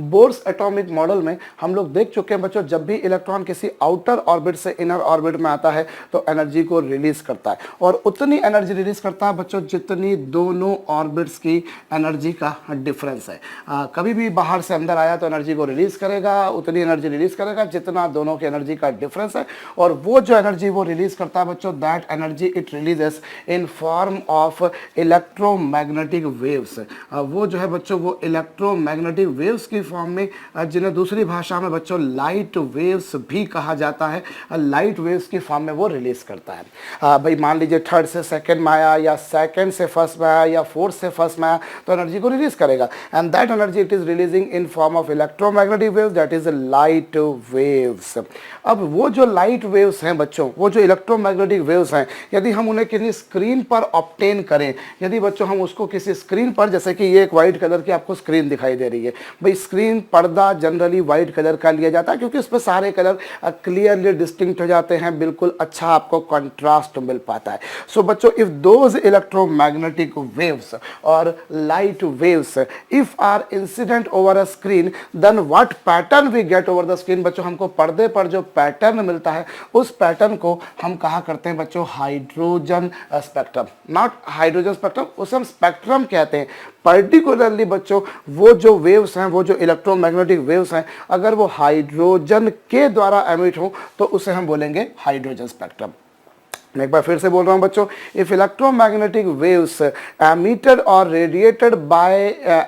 Bohr's atomic model में हम लोग देख चुके हैं बच्चों, जब भी इलेक्ट्रॉन किसी आउटर ऑर्बिट से इनर ऑर्बिट में आता है तो एनर्जी को रिलीज करता है, और उतनी एनर्जी रिलीज करता है बच्चों जितनी दोनों ऑर्बिट्स की एनर्जी का डिफरेंस है। कभी भी बाहर से अंदर आया तो एनर्जी को रिलीज करेगा, उतनी एनर्जी रिलीज करेगा जितना दोनों की एनर्जी का डिफरेंस है, और वो जो एनर्जी वो रिलीज करता है बच्चों, that energy it releases in form of electromagnetic waves. वो जो है बच्चों वो इलेक्ट्रोमैग्नेटिक वेव्स की फॉर्म में, जिन्हें दूसरी भाषा में बच्चों लाइट वेव्स भी कहा जाता है, लाइट वेव्स की फॉर्म में वो रिलीज करता है। भाई मान लीजिए थर्ड से सेकंड में आया, या सेकंड से फर्स्ट में आया, या फोर्थ से फर्स्ट में आया, तो एनर्जी को रिलीज करेगा, and that energy it is releasing in form of electromagnetic waves, that is light waves. अब वो जो लाइट वेव्स हैं बच्चों, वो जो इलेक्ट्रोमैग्नेटिक वेव्स हैं, यदि हम उन्हें किसी स्क्रीन पर ऑब्टेन करें, यदि बच्चों हम उसको किसी स्क्रीन पर, जैसे कि ये एक व्हाइट कलर की आपको स्क्रीन दिखाई दे रही है, भाई स्क्रीन पर्दा जनरली व्हाइट कलर का लिया जाता है क्योंकि उस पर सारे कलर क्लियरली डिस्टिंक्ट हो जाते हैं, बिल्कुल अच्छा आपको कंट्रास्ट मिल पाता है। सो बच्चों, इफ दोज इलेक्ट्रोमैग्नेटिक वेव्स और light waves if are incident over a screen, then what pattern we get over the screen, बच्चों हमको पर्दे पर जो पैटर्न मिलता है उस पैटर्न को हम कहा करते हैं बच्चों hydrogen spectrum. Not hydrogen spectrum, उसे हम स्पेक्ट्रम कहते हैं। पर्टिकुलरली बच्चों वो जो वेव्स हैं, वो जो इलेक्ट्रोमैग्नेटिक वेव्स हैं, अगर वो हाइड्रोजन के द्वारा एमिट हो तो उसे हम बोलेंगे हाइड्रोजन स्पेक्ट्रम। मैं एक बार फिर से बोल रहा हूं बच्चों, इफ इलेक्ट्रोमैग्नेटिक वेव्स एमिटेड और radiated by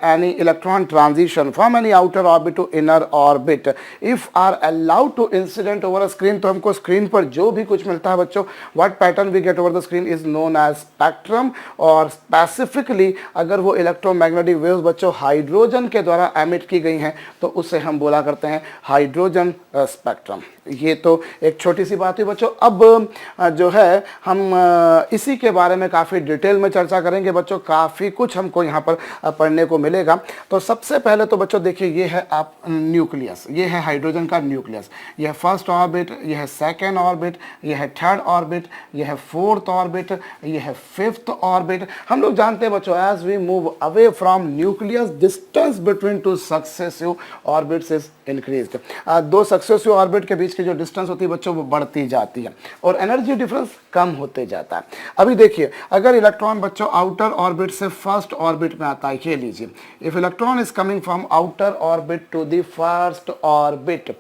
any electron transition from any outer orbit to inner orbit, if are allowed to incident over a screen, तो हमको स्क्रीन पर जो भी कुछ मिलता है बच्चों, what pattern we get over the screen is known as spectrum. और स्पेसिफिकली अगर वो इलेक्ट्रोमैग्नेटिक वेव्स बच्चों हाइड्रोजन के द्वारा एमिट की गई हैं तो उसे हम बोला करते हैं हाइड्रोजन स्पेक्ट्रम। ये तो एक छोटी सी बात है बच्चों। अब जो है हम इसी के बारे में काफ़ी डिटेल में चर्चा करेंगे बच्चों, काफ़ी कुछ हमको यहाँ पर पढ़ने को मिलेगा। तो सबसे पहले तो बच्चों देखिए, ये है आप न्यूक्लियस, ये है हाइड्रोजन का न्यूक्लियस, ये है फर्स्ट ऑर्बिट, ये है सेकेंड ऑर्बिट, ये है थर्ड ऑर्बिट, ये है फोर्थ ऑर्बिट, ये है फिफ्थ ऑर्बिट। हम लोग जानते हैं बच्चों, as we move away from nucleus, distance between two successive orbits is increased. दो सक्सेसिव ऑर्बिट के बीच की जो डिस्टेंस होती है बच्चों वो बढ़ती जाती है, और एनर्जी डिफरेंस कम होते जाता है। अभी देखिए, अगर इलेक्ट्रॉन बच्चों आउटर ऑर्बिट से फर्स्ट ऑर्बिट में आता है, ये लीजिए, if electron is coming from outer orbit to the first orbit,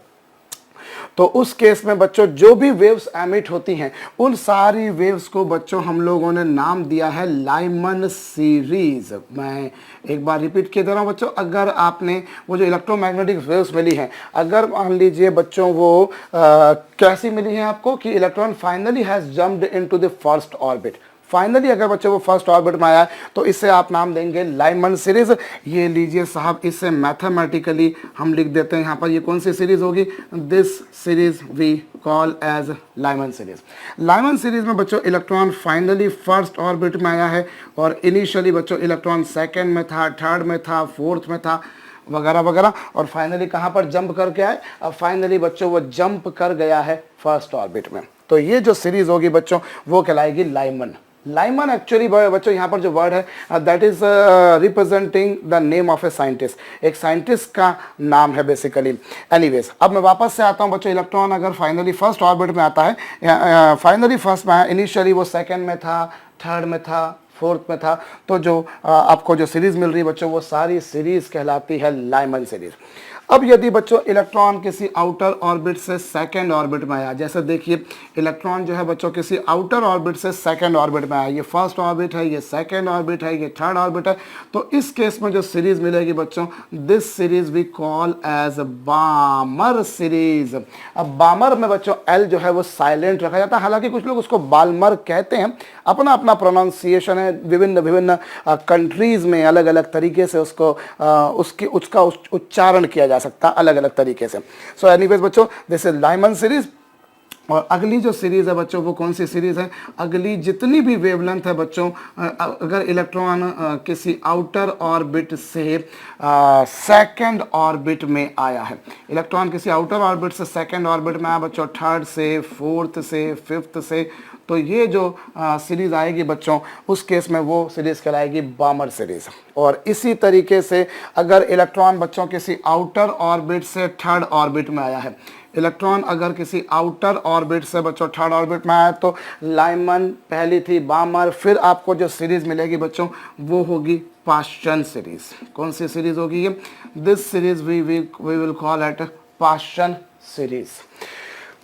तो उस केस में बच्चों जो भी वेव्स एमिट होती हैं उन सारी वेव्स को बच्चों हम लोगों ने नाम दिया है लाइमन सीरीज। मैं एक बार रिपीट किए दे रहा हूं बच्चों, अगर आपने वो जो इलेक्ट्रोमैग्नेटिक वेव्स मिली हैं, अगर मान लीजिए बच्चों वो कैसी मिली हैं आपको कि electron finally has jumped into the first orbit, finally अगर बच्चों वो फर्स्ट ऑर्बिट में आया है तो इसे आप नाम देंगे लाइमन सीरीज। ये लीजिए साहब, इसे मैथमेटिकली हम लिख देते हैं यहाँ पर, ये कौन सी सीरीज होगी, this series we call as Lyman series. Lyman series में बच्चों इलेक्ट्रॉन फाइनली फर्स्ट ऑर्बिट में आया है, और इनिशियली बच्चों इलेक्ट्रॉन सेकेंड में था, थर्ड में था, फोर्थ में था, वगैरह वगैरह, और फाइनली कहाँ पर जंप करके आए, अब फाइनली बच्चों वो जंप कर गया है फर्स्ट ऑर्बिट में। तो ये जो सीरीज होगी बच्चों वो कहलाएगी लाइमन। लाइमन एक्चुअली बच्चों यहाँ पर जो वर्ड है that is representing the name of a scientist, एक साइंटिस्ट का नाम है बेसिकली। एनीवेज, अब मैं वापस से आता हूँ बच्चों, इलेक्ट्रॉन अगर फाइनली फर्स्ट ऑर्बिट में आता है, फाइनली फर्स्ट में, इनिशियली वो सेकंड में था, थर्ड में था, फोर्थ में था, तो जो आपको जो सीरीज मिल रही है बच्चों वो सारी सीरीज कहलाती है लाइमन सीरीज। अब यदि बच्चों इलेक्ट्रॉन किसी आउटर ऑर्बिट से सेकंड ऑर्बिट में आया, जैसे देखिए इलेक्ट्रॉन जो है बच्चों किसी आउटर ऑर्बिट से सेकंड ऑर्बिट में आया, ये फर्स्ट ऑर्बिट है, ये सेकंड ऑर्बिट है, ये थर्ड ऑर्बिट है, तो इस केस में जो सीरीज मिलेगी बच्चों, this series we call as Balmer series. अब बामर में बच्चों एल जो है वो साइलेंट रखा जाता है, हालांकि कुछ लोग उसको बालमर कहते हैं, अपना अपना प्रोनाउंसिएशन है, विभिन्न विभिन्न कंट्रीज में अलग अलग तरीके से उसको उसका उच्चारण किया जा सकता अलग अलग तरीके से। सो एनीवेज बच्चों, दिस इज लाइमन सीरीज। और अगली जो सीरीज है बच्चों वो कौन सी सीरीज है, अगली जितनी भी वेवलेंथ है बच्चों, अगर इलेक्ट्रॉन किसी आउटर ऑर्बिट से सेकंड ऑर्बिट में आया है, इलेक्ट्रॉन किसी आउटर ऑर्बिट से सेकंड ऑर्बिट में आया बच्चों, थर्ड से, फोर्थ से, फिफ्थ से, तो ये जो सीरीज़ आएगी बच्चों, उस केस में वो सीरीज़ कहलाएगी बामर सीरीज़। और इसी तरीके से अगर इलेक्ट्रॉन बच्चों किसी आउटर ऑर्बिट से थर्ड ऑर्बिट में आया है, इलेक्ट्रॉन अगर किसी आउटर ऑर्बिट से बच्चों थर्ड ऑर्बिट में आया तो लाइमन पहली थी, बामर, फिर आपको जो सीरीज़ मिलेगी बच्चों वो होगी पाश्चन सीरीज़। कौन सी सीरीज़ होगी ये? This series we will call at Paschen series.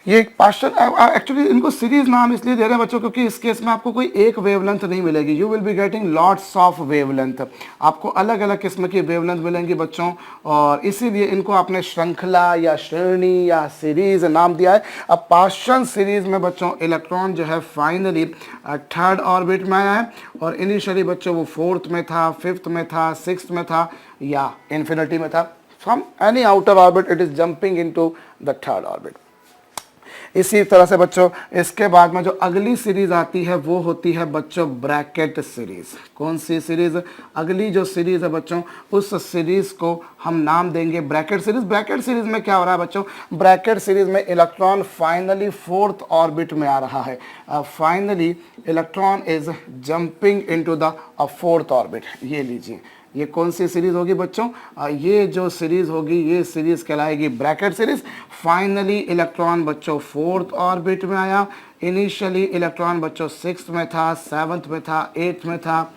ये पाश्चन एक्चुअली इनको सीरीज नाम इसलिए दे रहे हैं बच्चों क्योंकि इस केस में आपको कोई एक वेवलेंथ नहीं मिलेगी। You will be getting lots of wavelength, आपको अलग अलग किस्म की वेवलेंथ मिलेंगी बच्चों, और इसीलिए इनको आपने श्रृंखला या श्रेणी या सीरीज नाम दिया है। अब पाश्चन सीरीज में बच्चों इलेक्ट्रॉन जो है फाइनली थर्ड ऑर्बिट में आया है, और इनिशियली बच्चों वो फोर्थ में था, फिफ्थ में था, सिक्स्थ में था या इन्फिनिटी में था। From any outer orbit it is jumping into the third orbit. इसी तरह से बच्चों इसके बाद में जो अगली सीरीज आती है वो होती है बच्चों ब्रैकेट सीरीज। कौन सी सीरीज? अगली जो सीरीज है बच्चों उस सीरीज को हम नाम देंगे ब्रैकेट सीरीज। ब्रैकेट सीरीज में क्या हो रहा है बच्चों? ब्रैकेट सीरीज में इलेक्ट्रॉन फाइनली फोर्थ ऑर्बिट में आ रहा है। Finally electron is jumping into the fourth orbit. ये लीजिए, ये कौन सी सीरीज होगी बच्चों? ये जो सीरीज होगी ये सीरीज कहलाएगी ब्रैकेट सीरीज। फाइनली इलेक्ट्रॉन बच्चों फोर्थ ऑर्बिट में आया। इनिशियली इलेक्ट्रॉन बच्चों सिक्स्थ में था, सेवंथ में था, एट्थ में था,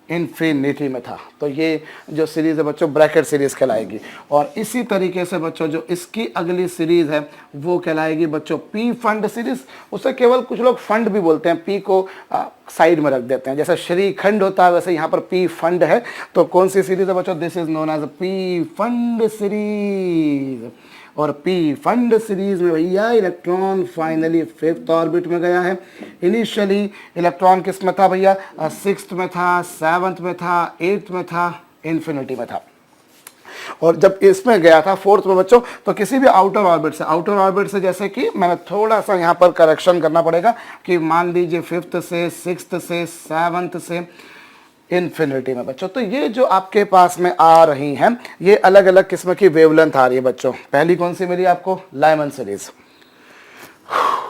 इन्फिनिटी में था। तो ये जो सीरीज़ है बच्चों ब्रैकेट सीरीज़ कहलाएगी। और इसी तरीके से बच्चों जो इसकी अगली सीरीज़ है वो कहलाएगी बच्चों पी फंड सीरीज़। उसे केवल कुछ लोग फंड भी बोलते हैं, पी को साइड में रख देते हैं। जैसे श्रीखंड होता है वैसे यहाँ पर पी फंड है। तो कौन सी सीरीज़ है बच्चों? This is known as Pfund series. और पी फंड सीरीज में भैया इलेक्ट्रॉन फाइनली फिफ्थ ऑर्बिट में गया है। इनिशियली इलेक्ट्रॉन किस में था भैया? सिक्स्थ में था, सेवंथ में था, एट्थ में था, इन्फिनिटी में था। और जब इसमें गया था फोर्थ में बच्चों तो किसी भी आउटर ऑर्बिट से जैसे कि मैंने थोड़ा सा यहाँ पर करेक्शन करना पड़ेगा कि मान लीजिए फिफ्थ से, सिक्स्थ से, सेवंथ से इन्फिनिटी में बच्चों। तो ये जो आपके पास में आ रही हैं ये अलग अलग किस्म की वेवलेंथ आ रही है बच्चों। पहली कौन सी मिली आपको? Lyman series.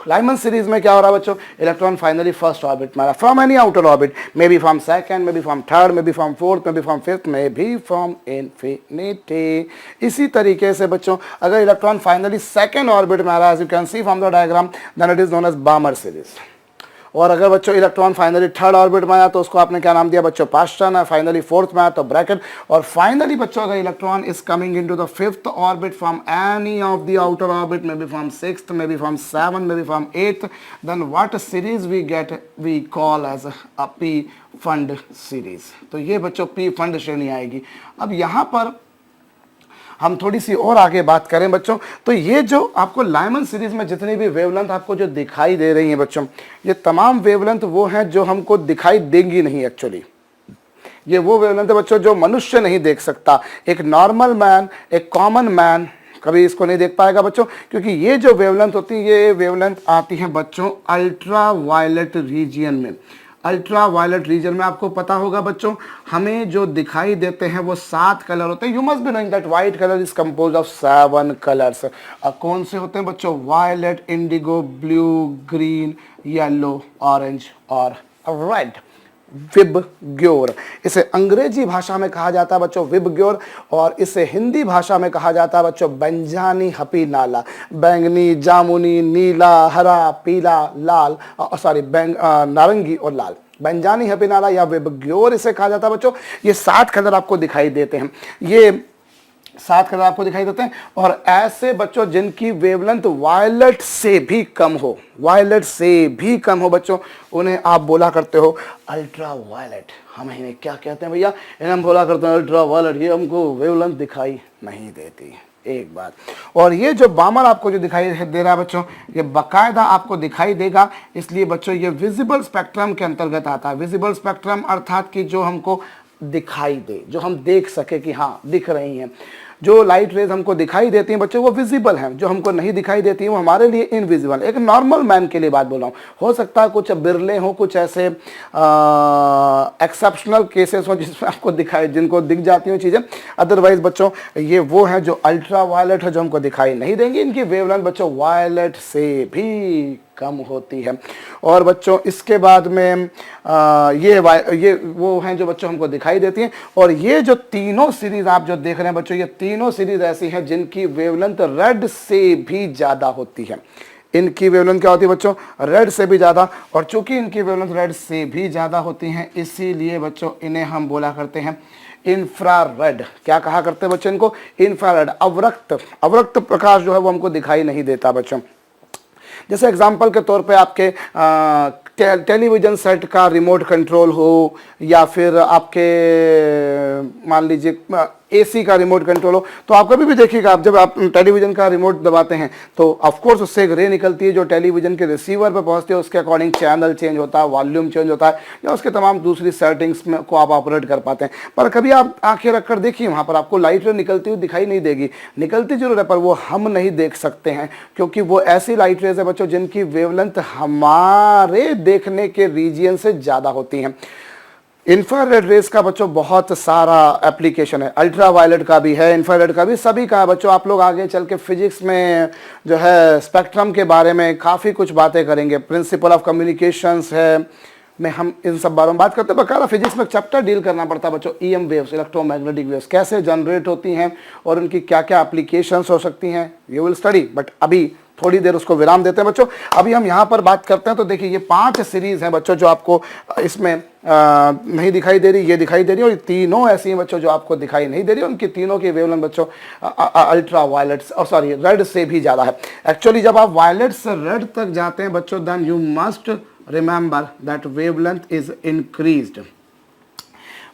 लाइमन सीरीज में क्या हो रहा है बच्चों? इलेक्ट्रॉन फाइनली फर्स्ट ऑर्बिट में आ रहा, from any outer orbit, may be from second, may be from third, may be from fourth, may be from fifth, may be from infinity. इसी तरीके से बच्चों अगर इलेक्ट्रॉन फाइनली सेकंड ऑर्बिट में आ रहा है, as you can see from the diagram, then it is known as Balmer series. और अगर बच्चों इलेक्ट्रॉन फाइनली थर्ड ऑर्बिट में आया तो उसको आपने क्या नाम दिया बच्चों? पाश्चन है। फाइनली फोर्थ में आया तो ब्रैकेट। और फाइनली बच्चों अगर electron is coming into the fifth orbit from any of the outer orbit, may be from sixth, may be from seven, may be from eighth, then what series we get? We call as a Pfund series. तो ये बच्चों P fund श्रेणी आएगी। अब यहाँ पर हम थोड़ी सी और आगे बात करें बच्चों तो ये जो आपको लाइमन सीरीज में जितनी भी वेवलेंथ आपको जो दिखाई दे रही हैं बच्चों, ये तमाम वेवलेंथ वो हैं जो हमको दिखाई देंगी नहीं। एक्चुअली ये वो वेवलेंथ है बच्चों जो मनुष्य नहीं देख सकता। एक नॉर्मल मैन, एक कॉमन मैन कभी इसको नहीं देख पाएगा बच्चों, क्योंकि ये जो वेवलेंथ होती है ये वेवलेंथ आती है बच्चों अल्ट्रा वायलेट रीजियन में। अल्ट्रा वायलेट रीजन में आपको पता होगा बच्चों हमें जो दिखाई देते हैं वो 7 कलर होते हैं। You must be knowing that white colour is compose of 7 colours. कौन से होते हैं बच्चों? Violet, indigo, blue, green, yellow, orange और रेड। विबग्योर, इसे अंग्रेजी भाषा में कहा जाता है बच्चों विबग्योर, और इसे हिंदी भाषा में कहा जाता है बच्चों बैंजानी हपी नाला। बैंगनी, जामुनी, नीला, हरा, पीला, लाल, नारंगी और लाल। बैंजानी हपी नाला या विबग्योर इसे कहा जाता है बच्चों। ये 7 कलर आपको दिखाई देते हैं। ये 7 कलर आपको दिखाई देते हैं। और ऐसे बच्चों जिनकी वेवलेंथ वायलेट से भी कम हो, वायलेट से भी कम हो बच्चों, उन्हें आप बोला करते हो अल्ट्रा वायलेट। हम इन्हें क्या कहते हैं भैया? इन्हें हम बोला करते हैं अल्ट्रा वायलेट। ये हमको वेवलेंथ दिखाई नहीं देती। एक बात और ये जो बामर आपको जो दिखाई दे रहा है बच्चों, ये बाकायदा आपको दिखाई देगा, इसलिए बच्चों ये विजिबल स्पेक्ट्रम के अंतर्गत आता है। विजिबल स्पेक्ट्रम अर्थात कि जो हमको दिखाई दे, जो हम देख सके कि हाँ दिख रही हैं। जो लाइट रेज हमको दिखाई देती हैं बच्चों वो विजिबल हैं, जो हमको नहीं दिखाई देती हैं वो हमारे लिए इनविजिबल। एक नॉर्मल मैन के लिए बात बोल रहा हूँ, हो सकता है कुछ बिरले हो, कुछ ऐसे एक्सेप्शनल केसेस हो जिसमें आपको दिखाई, जिनको दिख जाती हैं चीज़ें। अदरवाइज बच्चों ये वो हैं जो अल्ट्रा वायलेट है, जो हमको दिखाई नहीं देंगी। इनकी वेवलेंथ बच्चों वायलेट से भी कम होती है। और बच्चों इसके बाद में ये वो हैं जो बच्चों हमको दिखाई देती हैं। और ये जो तीनों सीरीज आप जो देख रहे हैं बच्चों, ये तीनों सीरीज ऐसी हैं जिनकी वेवलेंथ रेड से भी ज़्यादा होती है। इनकी वेवलेंथ क्या होती है बच्चों? रेड से भी ज़्यादा। और चूंकि इनकी वेवलेंथ रेड से भी ज़्यादा होती हैं, इसीलिए बच्चों इन्हें हम बोला करते हैं इंफ्रारेड। क्या कहा करते हैं बच्चों इनको? इंफ्रारेड। अवरक्त प्रकाश जो है वो हमको दिखाई नहीं देता बच्चों। जैसे एग्जाम्पल के तौर पे आपके टेलीविज़न सेट का रिमोट कंट्रोल हो, या फिर आपके मान लीजिए एसी का रिमोट कंट्रोल हो, तो आप कभी भी देखिएगा, आप जब आप टेलीविज़न का रिमोट दबाते हैं तो ऑफकोर्स उससे एक रे निकलती है जो टेलीविज़न के रिसीवर पे पहुंचती है। उसके अकॉर्डिंग चैनल चेंज होता है, वॉल्यूम चेंज होता है, या उसके तमाम दूसरी सेटिंग्स में को आप ऑपरेट कर पाते हैं। पर कभी आप आंखें रखकर देखिए, वहाँ पर आपको लाइट रे निकलती हुई दिखाई नहीं देगी। निकलती जरूर है पर वो हम नहीं देख सकते हैं, क्योंकि वो ऐसी लाइट रेज है बच्चों जिनकी वेवलेंथ हमारे देखने के रीजियन से ज़्यादा होती हैं। इंफ्रारेड रेस का बच्चों बहुत सारा एप्लीकेशन है, अल्ट्रा वायलेट का भी है, इंफ्रारेड का भी, सभी का है बच्चों। आप लोग आगे चल के फिजिक्स में जो है स्पेक्ट्रम के बारे में काफ़ी कुछ बातें करेंगे, प्रिंसिपल ऑफ कम्युनिकेशंस है, में हम इन सब बारे में बात करते हैं। बकायदा फिजिक्स में चैप्टर डील करना पड़ता है बच्चों। ईएम वेव्स, इलेक्ट्रोमैग्नेटिक वेव्स कैसे जनरेट होती हैं और उनकी क्या क्या एप्लीकेशंस हो सकती हैं, यू विल स्टडी। बट अभी थोड़ी देर उसको विराम देते हैं बच्चों। अभी हम यहाँ पर बात करते हैं। तो देखिए ये 5 सीरीज हैं बच्चों जो आपको इसमें नहीं दिखाई दे रही, ये दिखाई दे रही है, और तीनों ऐसी हैं बच्चों जो आपको दिखाई नहीं दे रही। उनकी तीनों की वेवलेंथ बच्चों अल्ट्रा वायलेट सॉरी रेड से भी ज़्यादा है। एक्चुअली जब आप वायलेट से रेड तक जाते हैं बच्चों, then you must remember that wavelength is increased.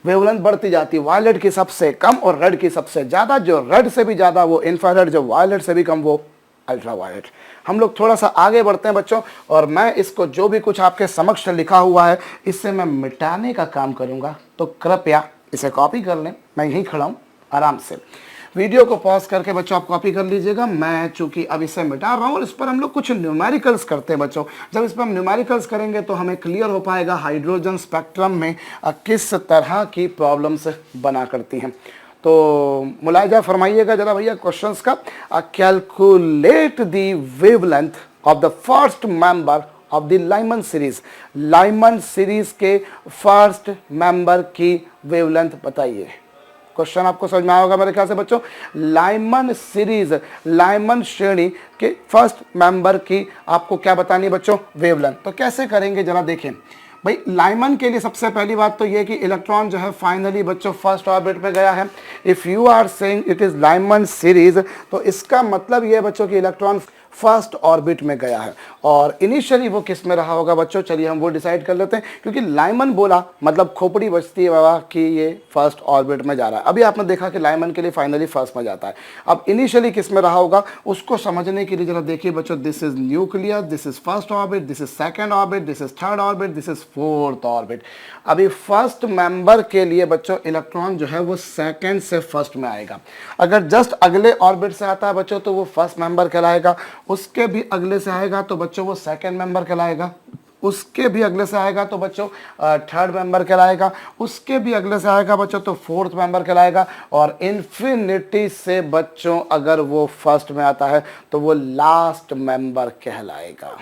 Wavelength बढ़ती जाती है, वायलेट की सबसे कम और रेड की सबसे ज़्यादा। जो रेड से भी ज़्यादा वो इंफ्रारेड, जो वायलेट से भी कम वो अल्ट्रा वायलेट। हम लोग थोड़ा सा आगे बढ़ते हैं बच्चों, और मैं इसको जो भी कुछ आपके समक्ष लिखा हुआ है इससे मैं मिटाने का काम करूंगा, तो कृपया इसे कॉपी कर लें। मैं यहीं खड़ा हूं, आराम से वीडियो को पॉज करके बच्चों आप कॉपी कर लीजिएगा। मैं चूंकि अब इसे मिटा रहा हूं और इस पर हम लोग कुछ न्यूमेरिकल्स करते हैं बच्चों। जब इस पर हम न्यूमेरिकल्स करेंगे तो हमें क्लियर हो पाएगा हाइड्रोजन स्पेक्ट्रम में किस तरह की प्रॉब्लम्स बना करती हैं। तो मुलायजा फरमाइएगा जरा भैया क्वेश्चंस का। Calculate the wavelength of the first member of the Lyman series. Lyman series के फर्स्ट मेंबर की वेवलेंथ बताइए। क्वेश्चन आपको समझ में आएगा मेरे ख्याल से बच्चों। लाइमन सीरीज, लाइमन श्रेणी के फर्स्ट मेंबर की आपको क्या बतानी है बच्चों? वेवलेंथ। तो कैसे करेंगे जरा देखें भाई। लाइमन के लिए सबसे पहली बात तो ये कि इलेक्ट्रॉन जो है फाइनली बच्चों फर्स्ट ऑर्बिट में गया है। If you are saying it is Lyman series, तो इसका मतलब ये बच्चों कि इलेक्ट्रॉन फर्स्ट ऑर्बिट में गया है। और इनिशियली वो किस में रहा होगा बच्चों? चलिए हम वो डिसाइड कर लेते हैं, क्योंकि लाइमन बोला मतलब खोपड़ी बचती है बाबा कि ये फर्स्ट ऑर्बिट में जा रहा है। अभी आपने देखा कि लाइमन के लिए फाइनली फर्स्ट में जाता है। अब इनिशियली किस में रहा होगा उसको समझने के लिए जरा देखिए बच्चों। This is nucleus, this is first orbit, this is second orbit, this is third orbit, this is fourth orbit. अभी फर्स्ट मेंबर के लिए बच्चों इलेक्ट्रॉन जो है वो सेकेंड से फर्स्ट में आएगा। अगर जस्ट अगले ऑर्बिट से आता है बच्चों तो वो फर्स्ट मेंबर कहलाएगा। उसके भी अगले से आएगा तो बच्चों वो सेकंड मेंबर कहलाएगा। उसके भी अगले से आएगा तो बच्चों थर्ड मेंबर कहलाएगा। उसके भी अगले से आएगा बच्चों तो फोर्थ मेंबर कहलाएगा। और इन्फिनिटी से बच्चों अगर वो फर्स्ट में आता है तो वो लास्ट मेंबर कहलाएगा।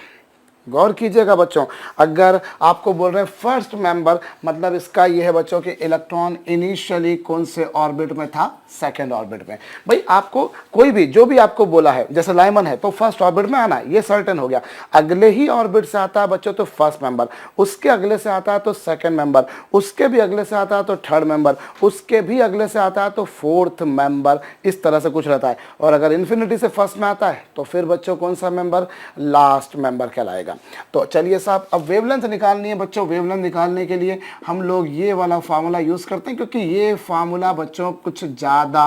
गौर कीजिएगा बच्चों, अगर आपको बोल रहे हैं फर्स्ट मेंबर, मतलब इसका यह है बच्चों कि इलेक्ट्रॉन इनिशियली कौन से ऑर्बिट में था? सेकंड ऑर्बिट में। भाई आपको कोई भी जो भी आपको बोला है, जैसे लाइमन है तो फर्स्ट ऑर्बिट में आना है, ये सर्टेन हो गया। अगले ही ऑर्बिट से आता है बच्चों तो फर्स्ट मेंबर, उसके अगले से आता है तो सेकंड मेंबर, उसके भी अगले से आता है तो थर्ड मेंबर, उसके भी अगले से आता है तो फोर्थ मेंबर। इस तरह से कुछ रहता है। और अगर इन्फिनिटी से फर्स्ट में आता है तो फिर बच्चों कौन सा मेंबर? लास्ट मेंबर कहलाएगा। तो चलिए साहब, अब वेवलेंथ निकालनी है बच्चों। वेवलेंथ निकालने के लिए हम लोग ये वाला फार्मूला यूज करते हैं, क्योंकि ये फार्मूला बच्चों कुछ ज़्यादा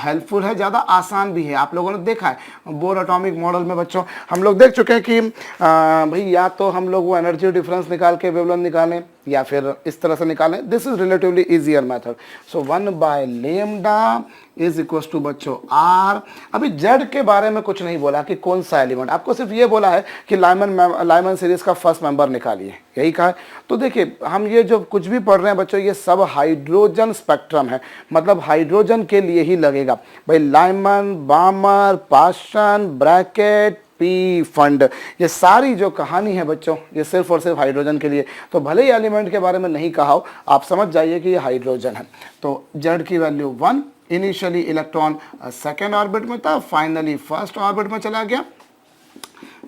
हेल्पफुल है, ज़्यादा आसान भी है। आप लोगों ने देखा है बोर एटॉमिक मॉडल में बच्चों हम लोग देख चुके हैं कि भाई या तो हम लोग वो एनर्जी डिफरेंस निकाल के वेवलेंथ निकालें या फिर इस तरह से निकालें। This is relatively easier method. So 1/λ is equal to बच्चों आर। अभी जेड के बारे में कुछ नहीं बोला कि कौन सा एलिमेंट, आपको सिर्फ ये बोला है कि लाइमन सीरीज का फर्स्ट मेंबर निकालिए, यही कहा है। तो देखिए हम ये जो कुछ भी पढ़ रहे हैं बच्चों ये सब हाइड्रोजन स्पेक्ट्रम है, मतलब हाइड्रोजन के लिए ही लगेगा भाई। Lyman, बामर, Paschen, bracket, P fund. ये सारी जो कहानी है बच्चों ये सिर्फ और सिर्फ हाइड्रोजन के लिए। तो भले ही एलिमेंट के बारे में नहीं कहा हो, आप समझ जाइए कि ये हाइड्रोजन है। तो Z की value 1, initially electron second orbit में था, फाइनली फर्स्ट ऑर्बिट में चला गया।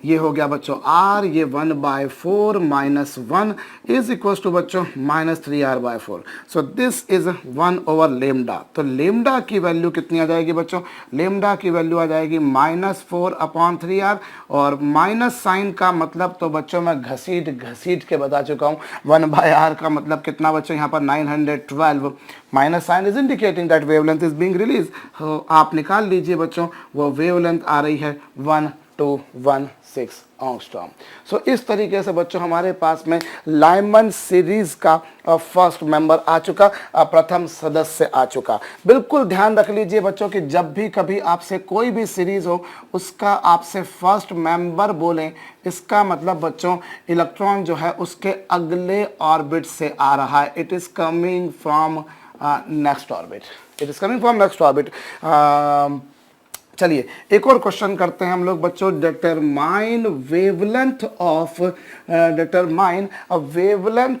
ये हो गया बच्चों R, ये 1/4 माइनस 1 इज इक्वल टू बच्चों -3R/4। So this is 1/λ। तो लेमडा की वैल्यू कितनी आ जाएगी बच्चों? लेमडा की वैल्यू आ जाएगी -4/3R। और माइनस साइन का मतलब तो बच्चों मैं घसीट के बता चुका हूँ। 1/R का मतलब कितना बच्चों? यहाँ पर 912। Minus sign is indicating that wavelength is being release. आप निकाल लीजिए बच्चों, वो वेवलेंथ आ रही है 1216 एंगस्ट्रॉम। सो इस तरीके से बच्चों हमारे पास में लाइमन सीरीज का फर्स्ट मेंबर आ चुका, प्रथम सदस्य आ चुका। बिल्कुल ध्यान रख लीजिए बच्चों कि जब भी कभी आपसे कोई भी सीरीज हो, उसका आपसे फर्स्ट मेंबर बोलें, इसका मतलब बच्चों इलेक्ट्रॉन जो है उसके अगले ऑर्बिट से आ रहा है। It is coming from next orbit. It is coming from next orbit. चलिए एक और क्वेश्चन करते हैं हम लोग बच्चों। Determine wavelength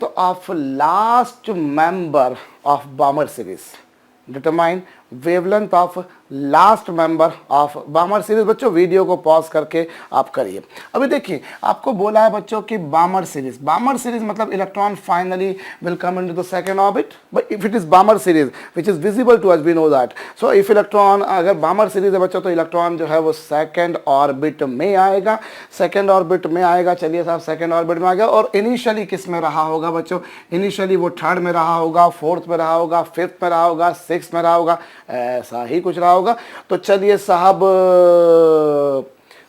of last member of बामर series. Determine wavelength of last member of बामर series. बच्चों वीडियो को पॉज करके आप करिए। अभी देखिए आपको बोला है बच्चों कि बामर सीरीज मतलब electron finally will come into the second orbit. But if it is Balmer series which is visible to us, we know that. So if electron, अगर बामर सीरीज है बच्चों तो इलेक्ट्रॉन जो है वो सेकंड ऑर्बिट में आएगा। सेकंड ऑर्बिट में आएगा। चलिए साहब सेकंड ऑर्बिट में आ गया। और इनिशियली किस में रहा होगा बच्चों? इनिशियली वो थर्ड में रहा होगा, फोर्थ में रहा होगा, फिफ्थ में रहा होगा, सिक्स्थ में रहा होगा, ऐसा ही कुछ रहा होगा। तो चलिए साहब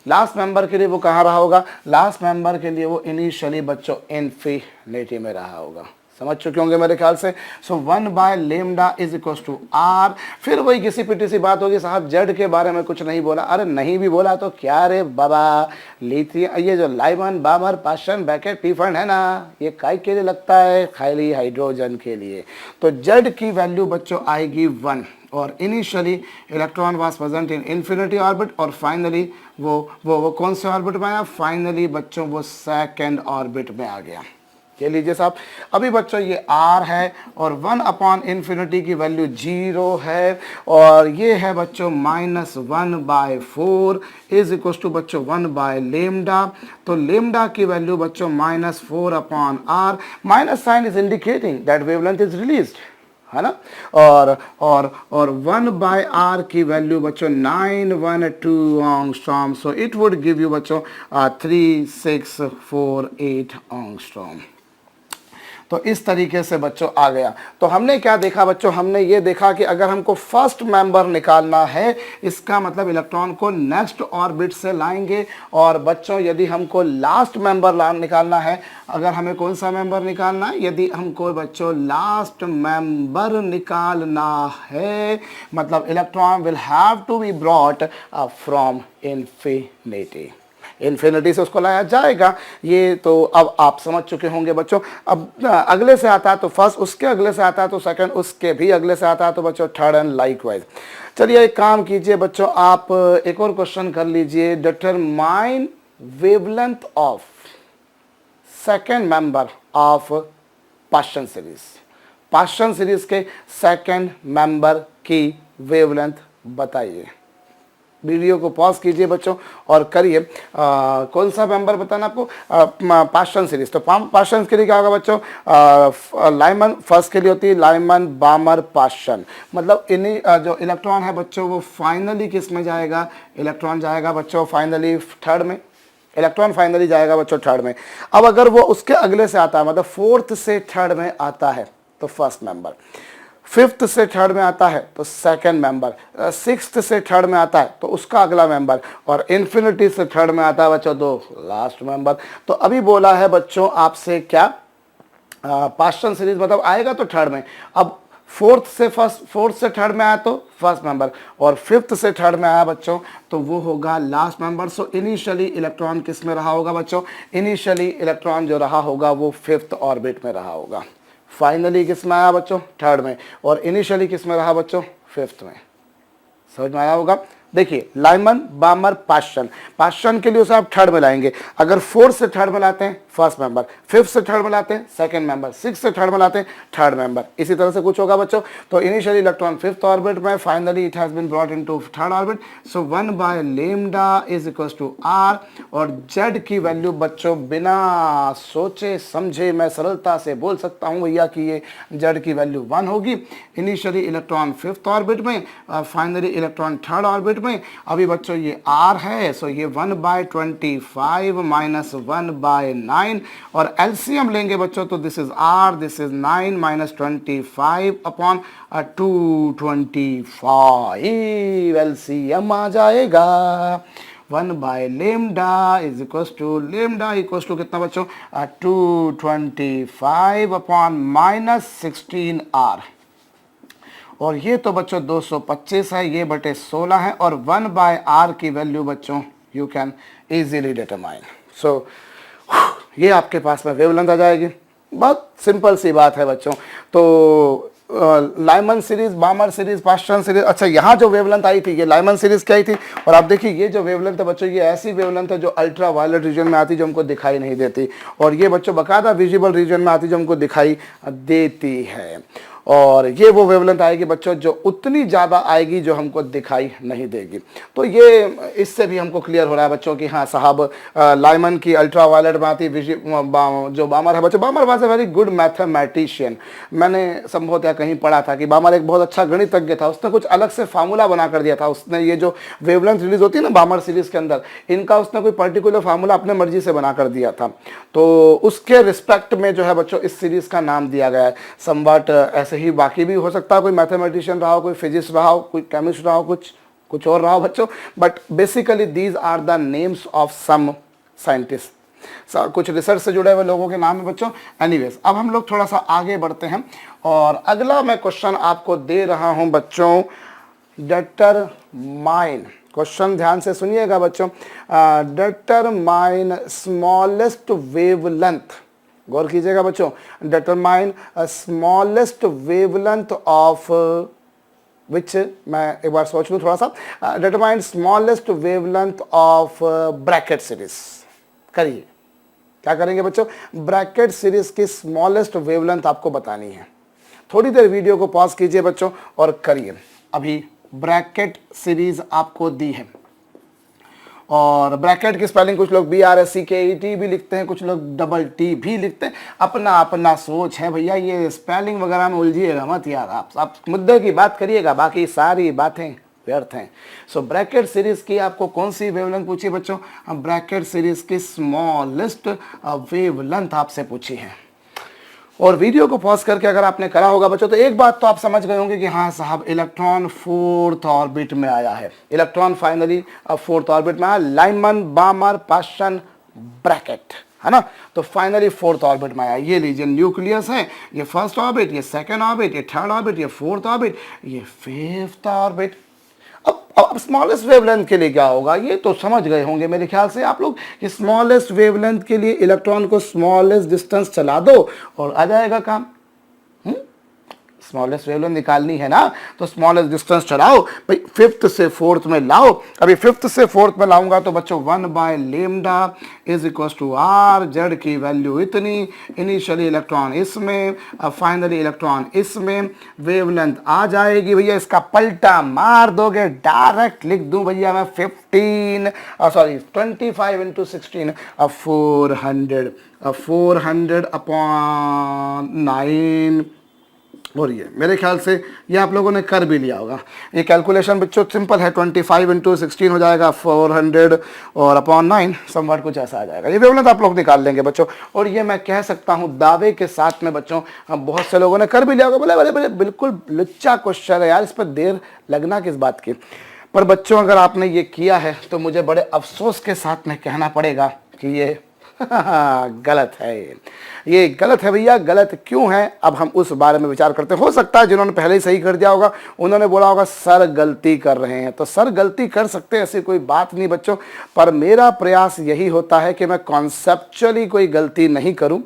लास्ट मेंबर के लिए वो कहाँ रहा होगा? लास्ट मेंबर के लिए वो इनिशियली बच्चों इन्फिनिटी में रहा होगा। समझ चुके होंगे मेरे ख्याल से। सो 1/λ इज इक्वल टू R। फिर वही घिसी पिटी सी बात होगी, साहब जेड के बारे में कुछ नहीं बोला। अरे नहीं भी बोला तो क्या रे बाबा, लिथियम, ये जो Lyman, बामर, Paschen, baked, P fund है ना, ये काय के लिए लगता है? खाली हाइड्रोजन के लिए। तो जेड की वैल्यू बच्चों आएगी 1। और initially electron was present in infinity orbit. और फाइनली वो कौन से ऑर्बिट में आया? फाइनली बच्चों वो सेकेंड ऑर्बिट में आ गया। ये लीजिए साहब, अभी बच्चों ये R है और 1/∞ की वैल्यू 0 है। और ये है बच्चों -1/4 इज इक्वल टू बच्चों 1/λ। तो लेमडा की वैल्यू बच्चों -4/R। Minus sign is indicating that wavelength is released, है ना। और 1/R की वैल्यू बच्चों 912 angstrom. So it would give you बच्चों 3648 एंगस्ट्रॉम। तो इस तरीके से बच्चों आ गया। तो हमने क्या देखा बच्चों? हमने ये देखा कि अगर हमको फर्स्ट मेंबर निकालना है, इसका मतलब इलेक्ट्रॉन को नेक्स्ट ऑर्बिट से लाएंगे। और बच्चों यदि हमको लास्ट मेंबर निकालना है, अगर हमें कौन सा मेंबर निकालना है? यदि हमको बच्चों लास्ट मेंबर निकालना है, मतलब electron will have to be brought from infinity. Infinity से उसको लाया जाएगा। ये तो अब आप समझ चुके होंगे बच्चों। अब अगले से आता है तो फर्स्ट, उसके अगले से आता है तो सेकंड, उसके भी अगले से आता है तो बच्चों थर्ड एंड लाइकवाइज। चलिए एक काम कीजिए बच्चों, आप एक और क्वेश्चन कर लीजिए। Determine wavelength of second member of Paschen series. Paschen series के सेकेंड मेंबर की वेवलेंथ बताइए। वीडियो को पॉज कीजिए बच्चों और करिए। कौन सा मेंबर बताना आपको? Paschen series. तो पाशन के लिए क्या होगा बच्चों? लाइमन फर्स्ट के लिए होती है लाइमन, बामर, पाशन। मतलब इन्हीं जो इलेक्ट्रॉन है बच्चों वो फाइनली किस में जाएगा? इलेक्ट्रॉन जाएगा बच्चों फाइनली थर्ड में। इलेक्ट्रॉन फाइनली जाएगा बच्चों थर्ड में। अब अगर वो उसके अगले से आता है, मतलब फोर्थ से थर्ड में आता है तो फर्स्ट मेंबर, फिफ्थ से थर्ड में आता है तो सेकंड मेंबर, सिक्स्थ से थर्ड में आता है तो उसका अगला मेंबर, और इन्फिनिटी से थर्ड में आता है बच्चों तो लास्ट मेंबर। तो अभी बोला है बच्चों आपसे क्या? पाशन सीरीज मतलब आएगा तो थर्ड में। अब फोर्थ से थर्ड में आया तो फर्स्ट मेंबर, और फिफ्थ से थर्ड में आया बच्चों तो वो होगा last member. So initially electron किस में रहा होगा बच्चों? इनिशियली इलेक्ट्रॉन जो रहा होगा वो फिफ्थ ऑर्बिट में रहा होगा। फाइनली किस में आया बच्चों? थर्ड में। और इनिशियली किस में रहा बच्चों? फिफ्थ में। समझ में आया होगा? देखिए लाइमन बामर पास्चन, पास्चन के लिए उसे आप थर्ड में लाएंगे। अगर फोर्थ से थर्ड में लाते हैं फर्स्ट मेंबर, फिफ्थ से थर्ड में लाते हैं सेकंड मेंबर, सिक्स से थर्ड में लाते हैं थर्ड मेंबर, इसी तरह से कुछ होगा बच्चों। तो इनिशियली इलेक्ट्रॉन फिफ्थ ऑर्बिट में, finally it has been brought into third orbit. So 1/λ is equals to r, और z की वैल्यू बच्चों बिना सोचे समझे मैं सरलता से बोल सकता हूं भैया कि ये z की वैल्यू 1 होगी। इनिशियली इलेक्ट्रॉन फिफ्थ ऑर्बिट में, फाइनली इलेक्ट्रॉन थर्ड ऑर्बिट में। अभी बच्चों ये r है, सो ये 1/25 माइनस 1/9, और एलसीएम लेंगे बच्चों तो this is r, this is 9 minus 25 upon 225, LCM आ जाएगा 1/λ is equals to λ equals to कितना बच्चों 225 अपॉन माइनस 16r, और ये तो बच्चों 225 है, ये बटे 16 है, और 1/r की वैल्यू बच्चों यू कैन इजीली डिटरमाइन। सो ये आपके पास में वेवलेंथ आ जाएगी। बहुत सिंपल सी बात है बच्चों। तो Lyman series, बामर series, Paschen series, अच्छा यहाँ जो वेवलेंथ आई थी ये लाइमन सीरीज की आई थी, और आप देखिए ये जो वेवलेंथ है बच्चों ये ऐसी वेवलेंथ है जो अल्ट्रा वायलेट रीजन में आती, जो हमको दिखाई नहीं देती, और ये बच्चों बकायदा विजिबल रीजन में आती जो हमको दिखाई देती है। और ये वो वेवलेंथ आएगी बच्चों जो उतनी ज़्यादा आएगी जो हमको दिखाई नहीं देगी। तो ये इससे भी हमको क्लियर हो रहा है बच्चों कि हाँ साहब लाइमन की अल्ट्रा वायलेट में आती, जो बामर है बच्चों, Balmer was a very good mathematician. मैंने संभवतः कहीं पढ़ा था कि बामर एक बहुत अच्छा गणितज्ञ था, उसने कुछ अलग से फार्मूला बना कर दिया था। उसने ये जो वेवलेंथ रिलीज होती है ना बामर सीरीज के अंदर, इनका उसने कोई पर्टिकुलर फार्मूला अपने मर्जी से बना कर दिया था, तो उसके रिस्पेक्ट में जो है बच्चों इस सीरीज का नाम दिया गया है। समवट ऐसे ही बाकी भी हो सकता है, कोई मैथमेटिशियन रहा हो, कोई फिजिक्स रहा हो, कोई केमिस्ट रहा हो, कुछ और रहा हो बच्चों, but basically these are the names of some scientist, कुछ रिसर्च से जुड़े हुए लोगों के नाम है बच्चों। एनीवेज अब हम लोग थोड़ा सा आगे बढ़ते हैं, और अगला मैं क्वेश्चन आपको दे रहा हूं बच्चों, डिटरमाइन, क्वेश्चन ध्यान से सुनिएगा बच्चों, डिटरमाइन स्मॉलेस्ट वेवलेंथ, गौर कीजिएगा बच्चों, determine smallest wavelength of which, मैं एक बार सोच लूं थोड़ा सा, determine smallest wavelength of Brackett series. करिए, क्या करेंगे बच्चों, ब्रैकेट सीरीज की स्मॉलेस्ट वेवलेंथ आपको बतानी है। थोड़ी देर वीडियो को पॉज कीजिए बच्चों और करिए। अभी ब्रैकेट सीरीज आपको दी है, और ब्रैकेट की स्पेलिंग कुछ लोग BRACKET भी लिखते हैं, कुछ लोग डबल टी भी लिखते हैं, अपना अपना सोच है भैया, ये स्पेलिंग वगैरह में उलझिएगा मत यार, आप मुद्दे की बात करिएगा, बाकी सारी बातें व्यर्थ हैं। सो ब्रैकेट सीरीज की आपको कौन सी वेवलेंथ पूछी बच्चों, ब्रैकेट सीरीज की स्मॉलेस्ट वेवलेंथ आपसे पूछी है। और वीडियो को पॉज करके अगर आपने करा होगा बच्चों तो एक बात तो आप समझ गए होंगे कि हाँ साहब इलेक्ट्रॉन फोर्थ ऑर्बिट में आया है, इलेक्ट्रॉन फाइनली फोर्थ ऑर्बिट में आया, लाइमन बामर पास्चन ब्रैकेट, है ना, तो फाइनली फोर्थ ऑर्बिट में आया। ये लीजिए न्यूक्लियस है, ये फर्स्ट ऑर्बिट, ये सेकंड ऑर्बिट, ये थर्ड ऑर्बिट, ये फोर्थ ऑर्बिट, ये फिफ्थ ऑर्बिट। अब स्मॉलेस्ट वेवलेंथ के लिए क्या होगा, ये तो समझ गए होंगे मेरे ख्याल से आप लोग कि स्मॉलेस्ट वेवलेंथ के लिए इलेक्ट्रॉन को स्मॉलेस्ट डिस्टेंस चला दो और आ जाएगा काम। स्मॉलेस्ट वेवलेंथ निकालनी है ना, तो स्मॉलेस्ट डिस्टेंस चलाओ भाई, फिफ्थ से फोर्थ में लाओ। अभी फिफ्थ से फोर्थ में लाऊंगा तो बच्चों 1/λ is equals to r, Z की वैल्यू इतनी, इनिशियली इलेक्ट्रॉन इसमें, फाइनली इलेक्ट्रॉन इसमें, वेवलेंथ आ जाएगी भैया, इसका पलटा मार दोगे, डायरेक्ट लिख दूं भैया मैं 25 इंटू 16 400 अपॉन 9, और ये मेरे ख्याल से ये आप लोगों ने कर भी लिया होगा। ये कैलकुलेशन बच्चों सिंपल है, 25 इंटू 16 हो जाएगा 400 और अपॉन 9, समवट कुछ ऐसा आ जाएगा। ये वेवलेंथ आप लोग निकाल लेंगे बच्चों, और ये मैं कह सकता हूँ दावे के साथ में बच्चों, बहुत से लोगों ने कर भी लिया होगा, बोले बोले बोले बिल्कुल लुच्चा क्वेश्चन है यार, इस पर देर लगना किस बात की। पर बच्चों अगर आपने ये किया है तो मुझे बड़े अफसोस के साथ में कहना पड़ेगा कि ये गलत है, ये गलत है भैया। गलत क्यों है अब हम उस बारे में विचार करते हैं। हो सकता है जिन्होंने पहले ही सही कर दिया होगा उन्होंने बोला होगा सर गलती कर रहे हैं, तो सर गलती कर सकते हैं, ऐसी कोई बात नहीं बच्चों, पर मेरा प्रयास यही होता है कि मैं कॉन्सेप्चुअली कोई गलती नहीं करूं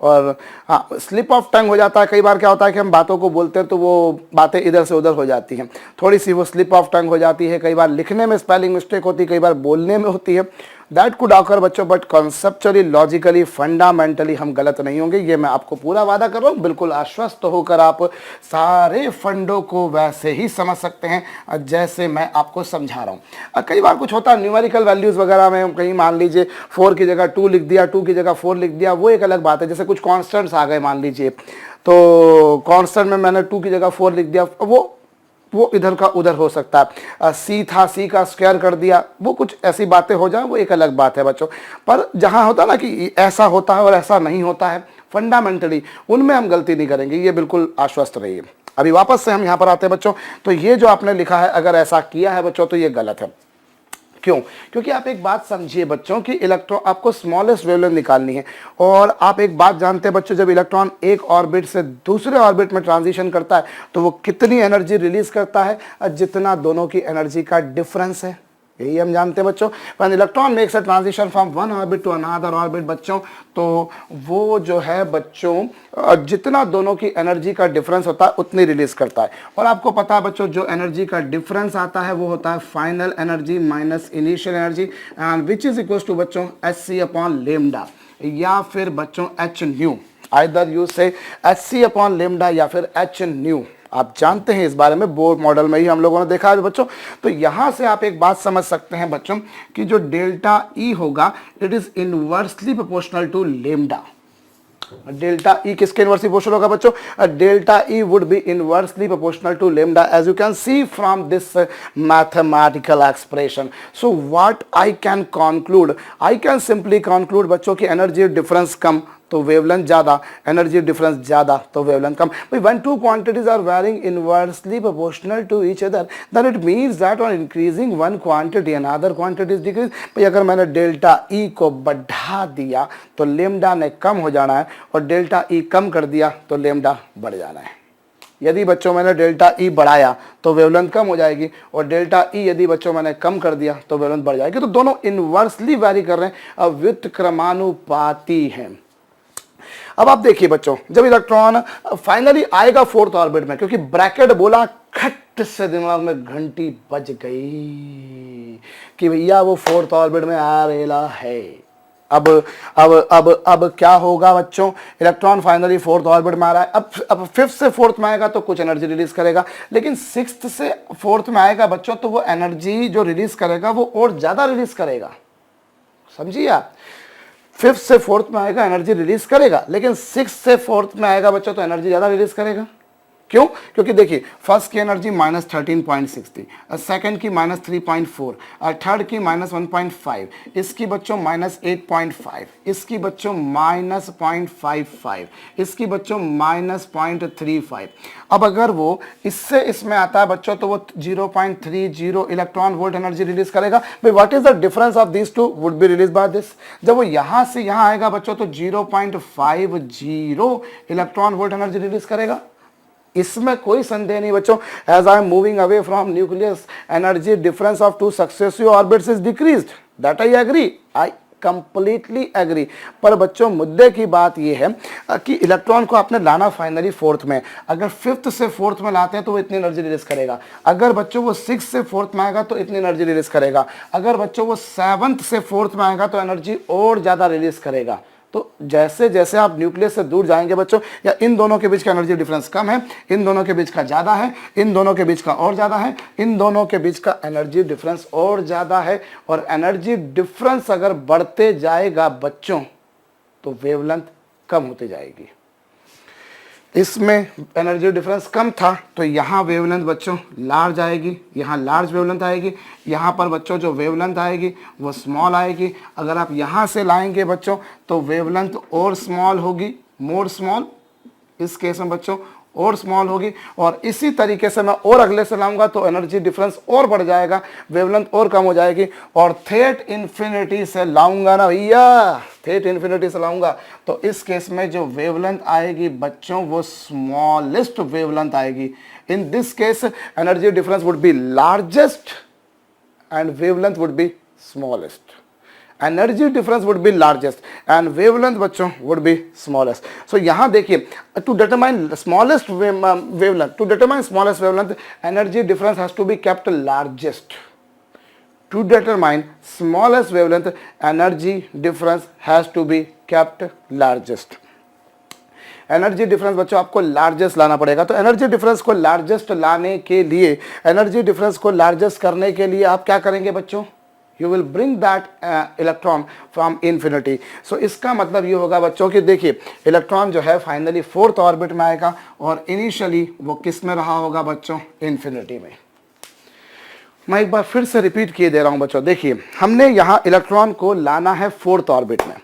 और हाँ, स्लिप ऑफ टंग हो जाता है। कई बार क्या होता है कि हम बातों को बोलते हैं तो वो बातें इधर से उधर हो जाती हैं, थोड़ी सी वो स्लिप ऑफ टंग हो जाती है। कई बार लिखने में स्पेलिंग मिस्टेक होती है, कई बार बोलने में होती है। दैट कुड ऑकर बच्चों, बट कॉन्सेप्चुअली, लॉजिकली, फंडामेंटली हम गलत नहीं होंगे, ये मैं आपको पूरा वादा कर रहा हूँ। बिल्कुल आश्वस्त होकर आप सारे फंडों को वैसे ही समझ सकते हैं जैसे मैं आपको समझा रहा हूँ। कई बार कुछ होता है न्यूमेरिकल वैल्यूज़ वगैरह में, कहीं मान लीजिए 4 की जगह 2 लिख दिया, 2 की जगह 4 लिख दिया, वो एक अलग बात है। जैसे कुछ कॉन्स्टेंट्स आ गए मान लीजिए, तो कॉन्स्टेंट में मैंने 2 की जगह 4 लिख दिया, वो इधर का उधर हो सकता है। सी था, सी का स्क्वायर कर दिया, वो कुछ ऐसी बातें हो जाए, वो एक अलग बात है बच्चों। पर जहाँ होता है ना कि ऐसा होता है और ऐसा नहीं होता है, फंडामेंटली उनमें हम गलती नहीं करेंगे, ये बिल्कुल आश्वस्त रहिए। अभी वापस से हम यहाँ पर आते हैं बच्चों। तो ये जो आपने लिखा है, अगर ऐसा किया है बच्चों तो ये गलत है। क्यों? क्योंकि आप एक बात समझिए बच्चों कि इलेक्ट्रॉन, आपको स्मॉलेस्ट वेवलेंथ निकालनी है, और आप एक बात जानते हैं बच्चों, जब इलेक्ट्रॉन एक ऑर्बिट से दूसरे ऑर्बिट में ट्रांजिशन करता है तो वो कितनी एनर्जी रिलीज करता है? जितना दोनों की एनर्जी का डिफरेंस है, यही हम जानते हैं बच्चों। When electron makes a transition from one orbit to another orbit बच्चों, तो वो जो है बच्चों जितना दोनों की एनर्जी का डिफरेंस होता है उतनी रिलीज करता है। और आपको पता है बच्चों, जो एनर्जी का डिफरेंस आता है वो होता है final energy minus initial energy, and which is equal to बच्चों Hc अपॉन लेमडा, या फिर बच्चों H nu. Either you say Hc upon lambda या फिर H न्यू। आप जानते हैं इस बारे में, बोर्ड मॉडल में ही हम लोगों ने देखा है बच्चों। तो यहां से आप एक बात समझ सकते हैं बच्चों कि जो डेल्टा ई होगा, it is inversely proportional to lambda. Delta E किसके इनवर्सली प्रोपोर्शनल होगा बच्चों? Delta E would be inversely proportional to lambda, as you can see from this mathematical expression. So what I can conclude, I can simply conclude बच्चों की energy difference कम तो wavelength ज्यादा, energy difference ज्यादा तो wavelength कम। When two quantities are varying inversely proportional to each other, then it means that on increasing one quantity another quantity is decrease. भाई अगर मैंने डेल्टा ई को बढ़ा दिया तो लेमडा ने कम हो जाना है, और डेल्टा ई कम कर दिया तो लेमडा बढ़ जाना है। यदि बच्चों मैंने डेल्टा ई बढ़ाया तो वेवलेंथ कम हो जाएगी, और डेल्टा ई यदि बच्चों मैंने कम कर दिया तो वेवलेंथ बढ़ जाएगी। तो दोनों इनवर्सली वैरी कर रहे हैं, व्युत्क्रमानुपाती हैं। अब आप देखिए बच्चों, जब इलेक्ट्रॉन फाइनली आएगा फोर्थ ऑर्बिट में, क्योंकि ब्रैकेट बोला, खट से दिमाग में घंटी बज गई कि भैया वो फोर्थ ऑर्बिट में आ रेला है। अब क्या होगा बच्चों? इलेक्ट्रॉन फाइनली फोर्थ ऑर्बिट में आ रहा है। अब फिफ्थ से फोर्थ में आएगा तो कुछ एनर्जी रिलीज करेगा, लेकिन सिक्स्थ से फोर्थ में आएगा बच्चों तो वो एनर्जी जो रिलीज करेगा वो और ज्यादा रिलीज करेगा। समझिए आप, फिफ्थ से फोर्थ में आएगा एनर्जी रिलीज करेगा, लेकिन सिक्स से फोर्थ में आएगा बच्चों तो एनर्जी ज्यादा रिलीज करेगा। क्यों? क्योंकि देखिए, फर्स्ट की एनर्जी माइनस 13.60, सेकेंड की माइनस 3.4, थर्ड की माइनस 1.5, इसकी बच्चों माइनस 8.5, इसकी बच्चों माइनस 0.55, इसकी बच्चों माइनस 0.35। अब अगर वो इससे इसमें आता है बच्चों तो वो 0.30 इलेक्ट्रॉन वोल्ट एनर्जी रिलीज करेगा। भाई what is the difference of this two would be release by this. जब वो यहां से यहां आएगा बच्चों तो 0.50 इलेक्ट्रॉन वोल्ट एनर्जी रिलीज करेगा। इसमें कोई संदेह नहीं बच्चों। As I am moving away from nucleus, energy difference of two successive orbits is decreased, that I agree, I completely agree. पर बच्चों मुद्दे की बात यह है कि इलेक्ट्रॉन को आपने लाना फाइनली फोर्थ में, अगर फिफ्थ से फोर्थ में लाते हैं तो वो इतनी एनर्जी रिलीज करेगा। अगर बच्चों वो सिक्स से फोर्थ में आएगा तो इतनी एनर्जी रिलीज करेगा। अगर बच्चों वो सेवंथ से फोर्थ में आएगा तो एनर्जी और ज्यादा रिलीज करेगा। तो जैसे जैसे आप न्यूक्लियस से दूर जाएंगे बच्चों, या इन दोनों के बीच का एनर्जी डिफरेंस कम है, इन दोनों के बीच का ज्यादा है, इन दोनों के बीच का और ज्यादा है, इन दोनों के बीच का एनर्जी डिफरेंस और ज्यादा है, और एनर्जी डिफरेंस अगर बढ़ते जाएगा बच्चों तो वेवलेंथ कम होती जाएगी। इसमें एनर्जी डिफरेंस कम था तो यहाँ वेवलेंथ बच्चों लार्ज आएगी, यहाँ लार्ज वेवलेंथ आएगी, यहाँ पर बच्चों जो वेवलेंथ आएगी वो स्मॉल आएगी। अगर आप यहाँ से लाएंगे बच्चों तो वेवलेंथ और स्मॉल होगी, मोर स्मॉल, इस केस में बच्चों और स्मॉल होगी। और इसी तरीके से मैं और अगले से लाऊंगा तो एनर्जी डिफरेंस और बढ़ जाएगा, वेवलेंथ और कम हो जाएगी। और थेट इन्फिनिटी से लाऊंगा ना भैया, थेट इन्फिनिटी से लाऊंगा तो इस केस में जो वेवलेंथ आएगी बच्चों वो स्मॉलेस्ट वेवलेंथ आएगी। In this case energy difference would be largest and wavelength would be smallest. Energy difference would be largest and wavelength बच्चों वुड बी स्मॉलेस्ट। सो यहां देखिए, to determine smallest wavelength, to determine smallest wavelength, energy difference has to be kept largest. To determine smallest wavelength, energy difference has to be kept largest. Energy difference बच्चों आपको largest लाना पड़ेगा। तो energy difference को largest लाने के लिए, energy difference को लार्जेस्ट करने के लिए आप क्या करेंगे बच्चों? You will bring that electron from infinity. So इसका मतलब ये होगा बच्चों कि देखिए, इलेक्ट्रॉन जो है फाइनली फोर्थ ऑर्बिट में आएगा और इनिशियली वो किस में रहा होगा बच्चों? इन्फिनिटी में। मैं एक बार फिर से रिपीट किए दे रहा हूं बच्चों, देखिए हमने यहां इलेक्ट्रॉन को लाना है फोर्थ ऑर्बिट में।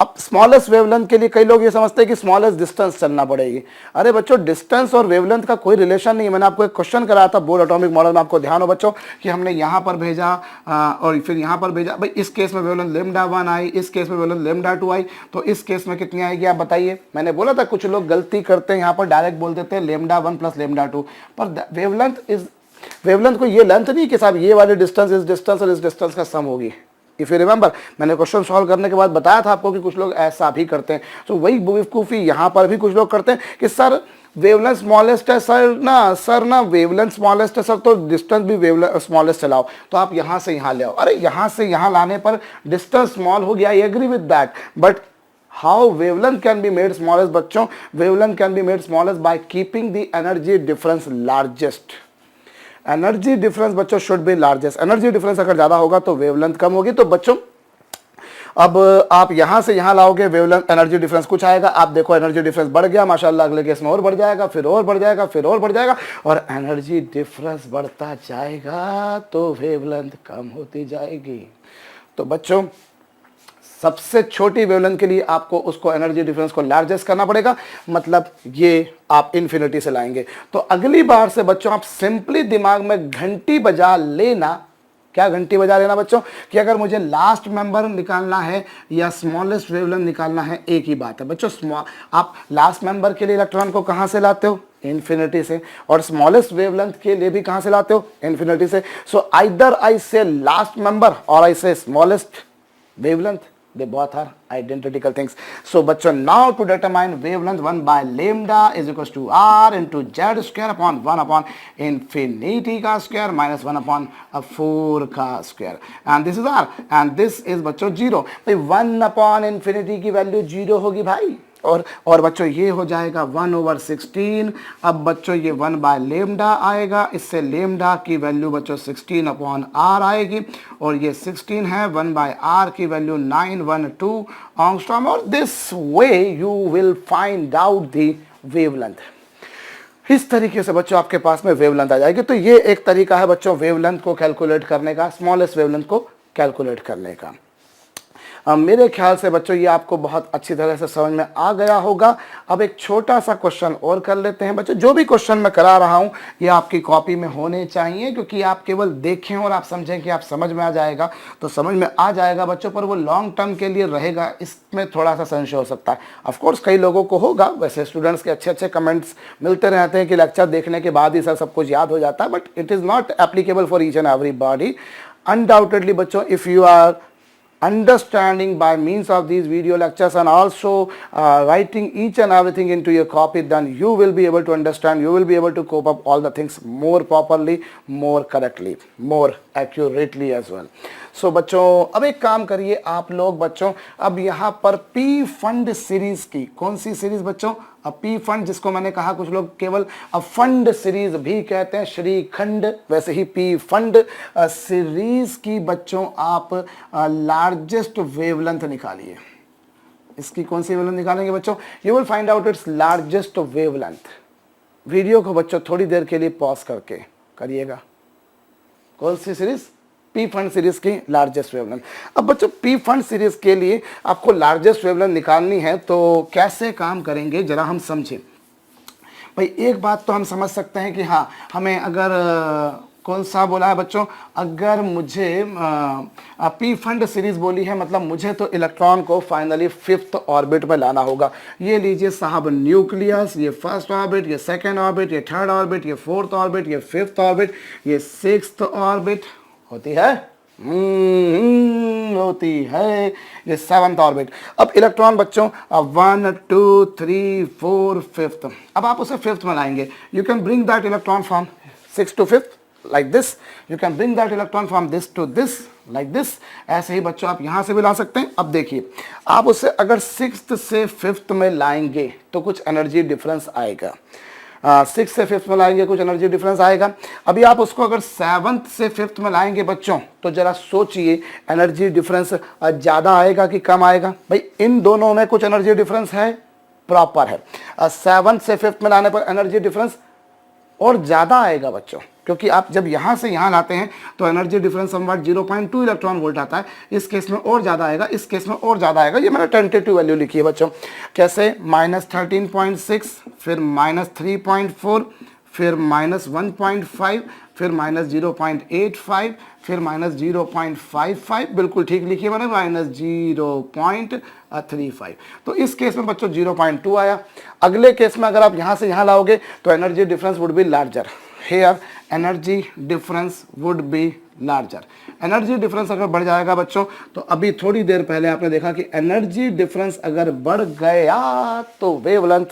अब स्मॉलेस्ट वेवलेंथ के लिए कई लोग ये समझते हैं कि स्मॉलेस्ट डिस्टेंस चलना पड़ेगी। अरे बच्चों, डिस्टेंस और वेवलेंथ का कोई रिलेशन नहीं है। मैंने आपको एक क्वेश्चन कराया था बोर्ड एटॉमिक मॉडल में, आपको ध्यान हो बच्चों कि हमने यहां पर भेजा और फिर यहां पर भेजा। भाई इस केस में वेवलेंथ लैम्डा 1 आई, इस केस में वेवलेंथ लैम्डा 2 आई, तो इस केस में कितनी आएगी आप बताइए? मैंने बोला था कुछ लोग गलती करते हैं, यहाँ पर डायरेक्ट बोल देते हैं लैम्डा 1 प्लस लैम्डा 2, पर वेवलेंथ को ये लेंथ नहीं कि साहब ये वाले डिस्टेंस इस डिस्टेंस और इस डिस्टेंस का सम होगी। इफ यू रिमेंबर, मैंने क्वेश्चन सॉल्व करने के बाद बताया था आपको कि कुछ लोग ऐसा भी करते हैं। तो वही बेवकूफ़ी यहाँ पर भी कुछ लोग करते हैं कि सर वेवलेंथ स्मॉलेस्ट है, सर ना वेवलेंथ स्मॉलेस्ट है सर, तो डिस्टेंस भी वेवलेंथ स्मॉलेस्ट चलाओ, तो आप यहाँ से यहाँ ले आओ। अरे यहाँ से यहाँ लाने पर डिस्टेंस स्मॉल हो गया, I agree with that, but how wavelength can be made smallest बच्चों? Wavelength can be made smallest by keeping the energy difference largest. Energy difference बच्चों should be largest. Energy difference अगर ज्यादा होगा तो wavelength कम होगी। तो बच्चों अब आप यहां से यहां लाओगे, वेवलेंथ एनर्जी डिफरेंस कुछ आएगा, आप देखो एनर्जी डिफरेंस बढ़ गया माशाल्लाह, अगले केस में और बढ़ जाएगा, फिर और बढ़ जाएगा, फिर और बढ़ जाएगा, और एनर्जी डिफरेंस बढ़ता जाएगा तो वेवलेंथ कम होती जाएगी। तो बच्चों सबसे छोटी वेवलेंथ के लिए आपको उसको एनर्जी डिफरेंस को लार्जेस्ट करना पड़ेगा, मतलब ये आप इन्फिनिटी से लाएंगे। तो अगली बार से बच्चों आप सिंपली दिमाग में घंटी बजा लेना। क्या घंटी बजा लेना बच्चों? कि अगर मुझे लास्ट मेंबर निकालना है या स्मॉलेस्ट वेवलेंथ निकालना है, एक ही बात है बच्चों। आप लास्ट मेंबर के लिए इलेक्ट्रॉन को कहां से लाते हो? इन्फिनिटी से। और स्मॉलेस्ट वेवलेंथ के लिए भी कहां से लाते हो? इन्फिनिटी से। सो आइदर आई से लास्ट मेंबर और आई से smallest wavelength, they both are identical things. So बच्चों, now to determine wavelength 1 by lambda is equals to r into z square upon 1 upon infinity का square minus 1 upon 4 का square, and this is r and this is बच्चों 0। भाई 1 upon infinity की value 0 होगी भाई, और बच्चों ये हो जाएगा 1/16। अब बच्चों ये 1 बाय लेमडा आएगा, इससे लेमडा की वैल्यू बच्चों 16 अपॉन आर आएगी, और ये 16 है, 1 बाय आर की वैल्यू 912 एंगस्ट्रॉम, और this way you will find out the wavelength. इस तरीके से बच्चों आपके पास में वेवलेंथ आ जाएगी। तो ये एक तरीका है बच्चों वेवलेंथ को कैलकुलेट करने का, स्मॉलेस्ट वेवलेंथ को कैलकुलेट करने का। मेरे ख्याल से बच्चों ये आपको बहुत अच्छी तरह से समझ में आ गया होगा। अब एक छोटा सा क्वेश्चन और कर लेते हैं बच्चों। जो भी क्वेश्चन मैं करा रहा हूँ ये आपकी कॉपी में होने चाहिए, क्योंकि आप केवल देखें और आप समझें कि आप समझ में आ जाएगा तो समझ में आ जाएगा बच्चों, पर वो लॉन्ग टर्म के लिए रहेगा, इसमें थोड़ा सा संशय हो सकता है। ऑफकोर्स कई लोगों को होगा, वैसे स्टूडेंट्स के अच्छे अच्छे कमेंट्स मिलते रहते हैं कि लेक्चर देखने के बाद ही सर सब कुछ याद हो जाता है, but it is not applicable for each and everybody. Undoubtedly बच्चों, if you are understanding by means of these video lectures and also writing each and everything into your copy, then you will be able to understand, you will be able to cope up all the things more properly, more correctly, more accurately as well. सो बच्चों अब एक काम करिए आप लोग बच्चों, अब यहाँ पर पी फंड सीरीज की, कौन सी सीरीज बच्चों? अब पी फंड, जिसको मैंने कहा कुछ लोग केवल फंड सीरीज भी कहते हैं, श्रीखंड, वैसे ही पी फंड सीरीज की बच्चों आप लार्जेस्ट वेवलेंथ निकालिए। इसकी कौन सी वेवलेंथ निकालेंगे बच्चों? You will find out its largest wavelength. Video को बच्चों थोड़ी देर के लिए पॉज करके करिएगा। कौन सी सीरीज? पी फंड सीरीज की लार्जेस्ट वेवलेंथ। अब बच्चों पी फंड सीरीज के लिए आपको लार्जेस्ट वेवलेंथ निकालनी है, तो कैसे काम करेंगे जरा हम समझें। भाई एक बात तो हम समझ सकते हैं कि हाँ, हमें अगर कौन सा बोला है बच्चों, अगर मुझे पी फंड सीरीज बोली है, मतलब मुझे तो इलेक्ट्रॉन को फाइनली फिफ्थ ऑर्बिट में लाना होगा। ये लीजिए साहब न्यूक्लियस, ये फर्स्ट ऑर्बिट, ये सेकेंड ऑर्बिट, ये थर्ड ऑर्बिट, ये फोर्थ ऑर्बिट, ये फिफ्थ ऑर्बिट, ये सिक्स्थ ऑर्बिट होती है। होती है ये 7th ऑर्बिट। अब इलेक्ट्रॉन बच्चों 1 2 3 4 5th, अब आप उसे 5th में लाएंगे। You can bring that electron from 6 to 5th like this, you can bring that electron from this to this like this। ऐसे ही बच्चों आप यहां से भी ला सकते हैं। अब देखिए आप उसे अगर 6th से 5th में लाएंगे तो कुछ एनर्जी डिफरेंस आएगा। 6 से 5th में लाएंगे कुछ एनर्जी डिफरेंस आएगा। अभी आप उसको अगर 7th से 5th में लाएंगे बच्चों तो जरा सोचिए एनर्जी डिफरेंस ज़्यादा आएगा कि कम आएगा। भाई इन दोनों में कुछ एनर्जी डिफरेंस है, प्रॉपर है। 7th से 5th में लाने पर एनर्जी डिफरेंस और ज़्यादा आएगा बच्चों, क्योंकि आप जब यहाँ से यहाँ लाते हैं तो energy difference somewhat 0.2 electron volt आता है। इस केस में और ज़्यादा आएगा, इस केस में और ज़्यादा आएगा। ये मैंने टेंटेटिव वैल्यू लिखी है बच्चों। कैसे? -13.6, फिर -3.4, फिर -1.5, फिर -0.85, फिर -0.55, बिल्कुल ठीक लिखिए मैंने, -0.35। तो इस केस में बच्चों 0.2 आया। अगले केस में अगर आप यहाँ से यहाँ लाओगे तो energy difference would be larger. Here energy difference would be larger. Energy difference अगर बढ़ जाएगा बच्चों तो अभी थोड़ी देर पहले आपने देखा कि एनर्जी डिफरेंस अगर बढ़ गया तो वेवलेंथ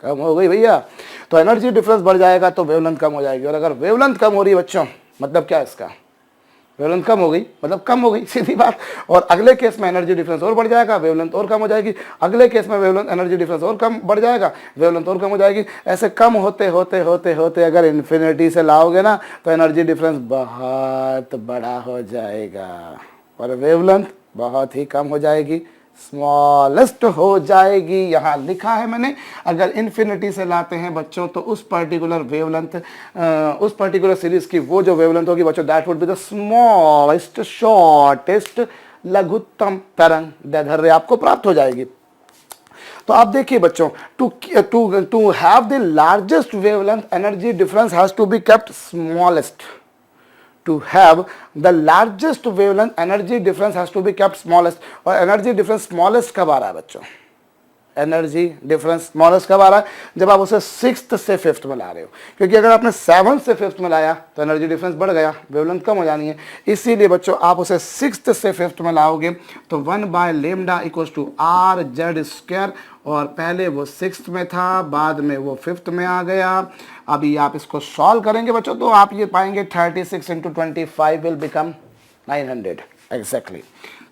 कम हो गई भैया। तो एनर्जी डिफरेंस बढ़ जाएगा तो वेवलेंथ कम हो जाएगी। और अगर वेवलेंथ कम हो रही है बच्चों मतलब क्या इसका? वेवलेंथ कम हो गई मतलब कम हो गई, सीधी बात। और अगले केस में एनर्जी डिफरेंस और बढ़ जाएगा, वेवलेंथ और कम हो जाएगी। अगले केस में वेवलेंथ एनर्जी डिफरेंस और कम बढ़ जाएगा, वेवलेंथ और कम हो जाएगी। ऐसे कम होते होते होते होते अगर इन्फिनिटी से लाओगे ना तो एनर्जी डिफरेंस बहुत बड़ा हो जाएगा और वेवलेंथ बहुत ही कम हो जाएगी, स्मॉलेस्ट हो जाएगी। यहाँ लिखा है मैंने, अगर इन्फिनिटी से लाते हैं बच्चों तो उस पर्टिकुलर वेवलेंथ, उस पर्टिकुलर सीरीज की वो जो वेवलेंथ होगी बच्चों, that would be the smallest shortest लघुत्तम तरंग दैर्ध्य आपको प्राप्त हो जाएगी। तो आप देखिए बच्चों, to have the largest wavelength energy difference has to be kept smallest. To have the largest wavelength energy difference has to be kept smallest। और एनर्जी डिफरेंस स्मॉलेस्ट कब आ रहा है बच्चों? एनर्जी डिफरेंस स्मॉलेस्ट कब आ रहा है? जब आप उसे 6th से 5th में ला रहे हो, क्योंकि अगर आपने 7th से 5th में लाया तो एनर्जी डिफरेंस बढ़ गया, वेवलेंथ कम हो जानी है। इसीलिए बच्चों आप उसे 6th से 5th में लाओगे तो 1/λ = RZ²। और पहले वो 6th में था, बाद में वो 5th में आ गया। अभी आप इसको सॉल्व करेंगे बच्चों तो आप ये पाएंगे 36 × 25 will become 900 exactly.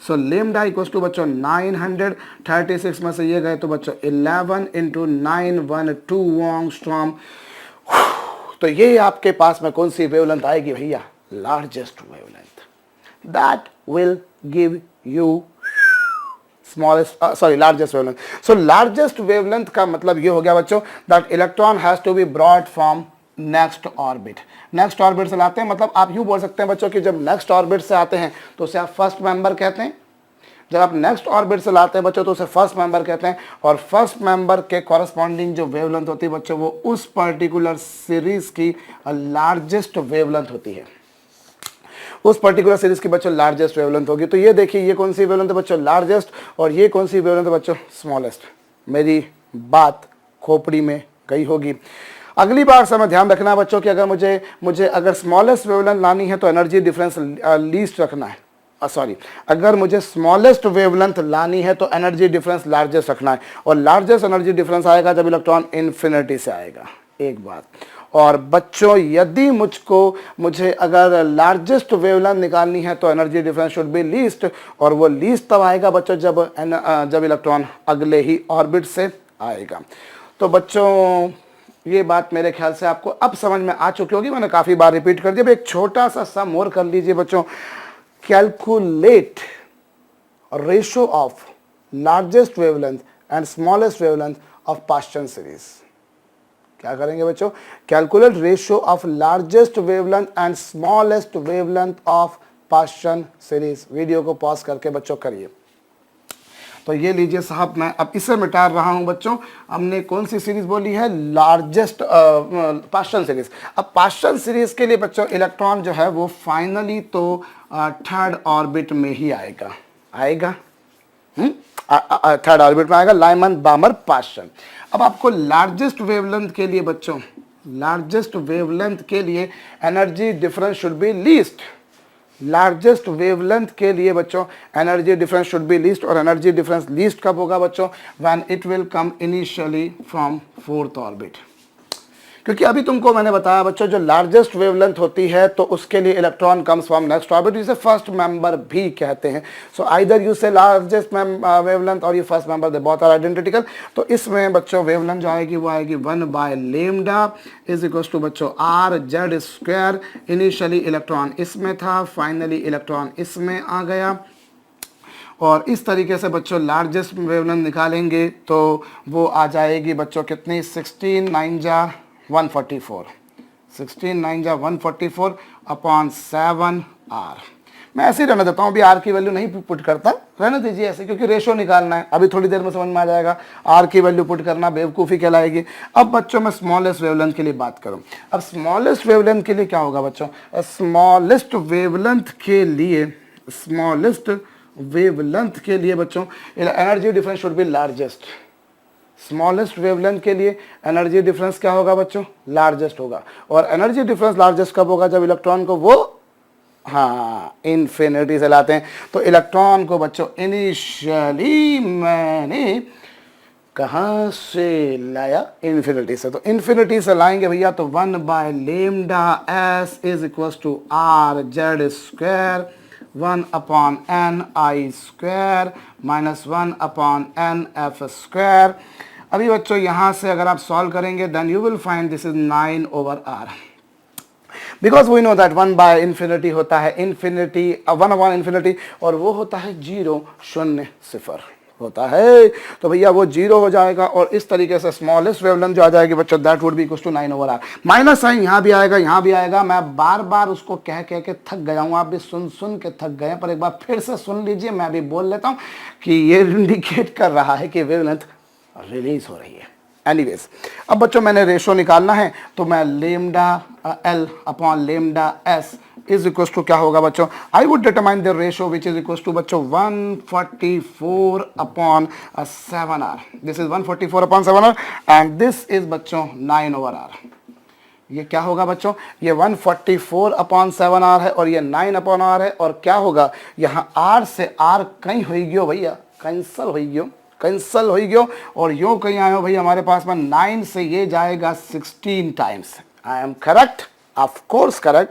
So lambda equals to बच्चों 900, 36 में से ये गए तो बच्चों 11 × 912 एंगस्ट्रॉम। तो ये आपके पास में कौन सी वेवलेंथ आएगी भैया? Largest wavelength. That will give you largest wavelength. So largest wavelength का मतलब ये हो गया बच्चों that electron has to be brought from next orbit. Next orbit से लाते हैं, मतलब आप यूं बोल सकते हैं बच्चों कि जब नेक्स्ट ऑर्बिट से आते हैं तो उसे आप फर्स्ट मेंबर कहते हैं। जब आप नेक्स्ट ऑर्बिट से लाते हैं बच्चों तो उसे फर्स्ट मेंबर कहते हैं। और फर्स्ट मेंबर के कॉरस्पॉन्डिंग जो वेवलेंथ होती है बच्चों वो उस पर्टिकुलर सीरीज की लार्जेस्ट वेवलेंथ होती है। उस पर्टिकुलर सीरीज की बच्चों लार्जेस्ट वेवलेंथ होगी। तो ये देखिए ये कौन सी वेवलेंथ है बच्चों? लार्जेस्ट। और ये कौन सी वेवलेंथ है बच्चों? स्मॉलेस्ट। मेरी बात खोपड़ी में गई होगी। अगली बार समय ध्यान रखना है बच्चों कि अगर मुझे अगर स्मॉलेस्ट वेवलेंथ लानी है तो एनर्जी डिफरेंस लीस्ट रखना है। अगर मुझे स्मॉलेस्ट वेवलेंथ लानी है तो एनर्जी डिफरेंस लार्जेस्ट रखना है। और लार्जेस्ट एनर्जी डिफरेंस आएगा जब इलेक्ट्रॉन इन्फिनिटी से आएगा, एक बात। और बच्चों यदि मुझे अगर लार्जेस्ट वेवलेंथ निकालनी है तो energy difference should be least. और वो लीस्ट तब आएगा बच्चों जब इलेक्ट्रॉन अगले ही ऑर्बिट से आएगा। तो बच्चों ये बात मेरे ख्याल से आपको अब समझ में आ चुकी होगी, मैंने काफ़ी बार रिपीट कर दिया। एक छोटा सा सम और कर लीजिए बच्चों। Calculate ratio of largest wavelength and smallest wavelength of Paschen series. क्या करेंगे बच्चों? Calculate ratio of largest wavelength and smallest wavelength of Paschen series. Video को पॉज करके बच्चों करिए। तो ये लीजिए साहब, मैं अब इसे मिटा रहा हूं बच्चों। हमने कौन सी सीरीज बोली है? Largest Paschen series. अब पास्चन सीरीज के लिए बच्चों इलेक्ट्रॉन जो है वो फाइनली तो थर्ड ऑर्बिट में ही आएगा। थर्ड ऑर्बिट में आएगा, लाइमन बामर पास्चन। अब आपको लार्जेस्ट वेवलेंथ के लिए बच्चों, लार्जेस्ट वेवलेंथ के लिए energy difference should be least. Largest wavelength के लिए बच्चों energy difference should be least, और एनर्जी डिफरेंस लीस्ट कब होगा बच्चों? When it will come initially from fourth orbit. क्योंकि अभी तुमको मैंने बताया बच्चों जो लार्जेस्ट वेवलेंथ होती है तो उसके लिए electron comes from next orbit, इसे फर्स्ट मेंबर भी कहते हैं। So either you say largest wavelength और ये first member, they both are identical. तो इसमें बच्चों वेवलेंथ जो आएगी वो आएगी 1/λ इज इक्वल्स टू बच्चों R Z square. Initially electron इसमें था, फाइनली इलेक्ट्रॉन इसमें आ गया, और इस तरीके से बच्चों लार्जेस्ट वेवलेंथ निकालेंगे तो वो आ जाएगी बच्चों कितनी? 16 9 जा 144, 16 9 जा 144 अपॉन 7 आर। मैं ऐसे ही रहने देता हूँ, अभी आर की वैल्यू नहीं पुट करता, रहने दीजिए ऐसे, क्योंकि रेशो निकालना है, अभी थोड़ी देर में समझ में आ जाएगा। आर की वैल्यू पुट करना बेवकूफ़ी कहलाएगी। अब बच्चों मैं स्मॉलेस्ट वेवलेंथ के लिए बात करूँ। अब स्मॉलेस्ट वेवलेंथ के लिए क्या होगा बच्चों? स्मॉलेस्ट वेवलेंथ के लिए, स्मॉलेस्ट वेवलेंथ के लिए बच्चों energy difference should be largest. Smallest wavelength के लिए एनर्जी डिफरेंस क्या होगा बच्चों? लार्जेस्ट होगा। और एनर्जी डिफरेंस लार्जेस्ट कब होगा? जब इलेक्ट्रॉन को वो इन्फिनिटी से लाते हैं। तो इलेक्ट्रॉन को बच्चों इनिशियली मैंने कहां से लाया? इन्फिनिटी से। तो इन्फिनिटी से लाएंगे भैया तो 1/λ s is equal to R Z square 1/n I square minus 1/n f square. अभी बच्चों यहां से अगर आप सॉल्व करेंगे then you will find this is 9/r, because we know that 1/∞ होता है इन्फिनिटी, 1/∞, और वो होता है 0 0 0 होता है। तो भैया वो 0 हो जाएगा, और इस तरीके से स्मॉलेस्ट वेवलेंथ जो आ जाएगी बच्चों that would be equal to 9/r। Minus sign यहाँ भी आएगा, यहाँ भी आएगा। मैं बार बार उसको कह कह के थक गया हूँ, आप भी सुन सुन के थक गए, पर एक बार फिर से सुन लीजिए, मैं भी बोल लेता हूँ कि ये इंडिकेट कर रहा है कि वेवलेंथ रिलीज हो रही है। एनीवेज, अब बच्चों मैंने रेशो निकालना है, तो मैं λ L/λ s is equal to क्या होगा बच्चों? I would determine the ratio which is equal to बच्चों 144/7r। This is 144/7r and this is बच्चों 9/r। ये क्या होगा बच्चों? ये 144/7r है और ये 9/r है, और क्या होगा यहाँ r से r कहीं हो गयो भैया, कैंसल हो गयो, और यूं कहीं आए हो भाई हमारे पास में 9 से ये जाएगा 16 times. I am correct? Of course correct.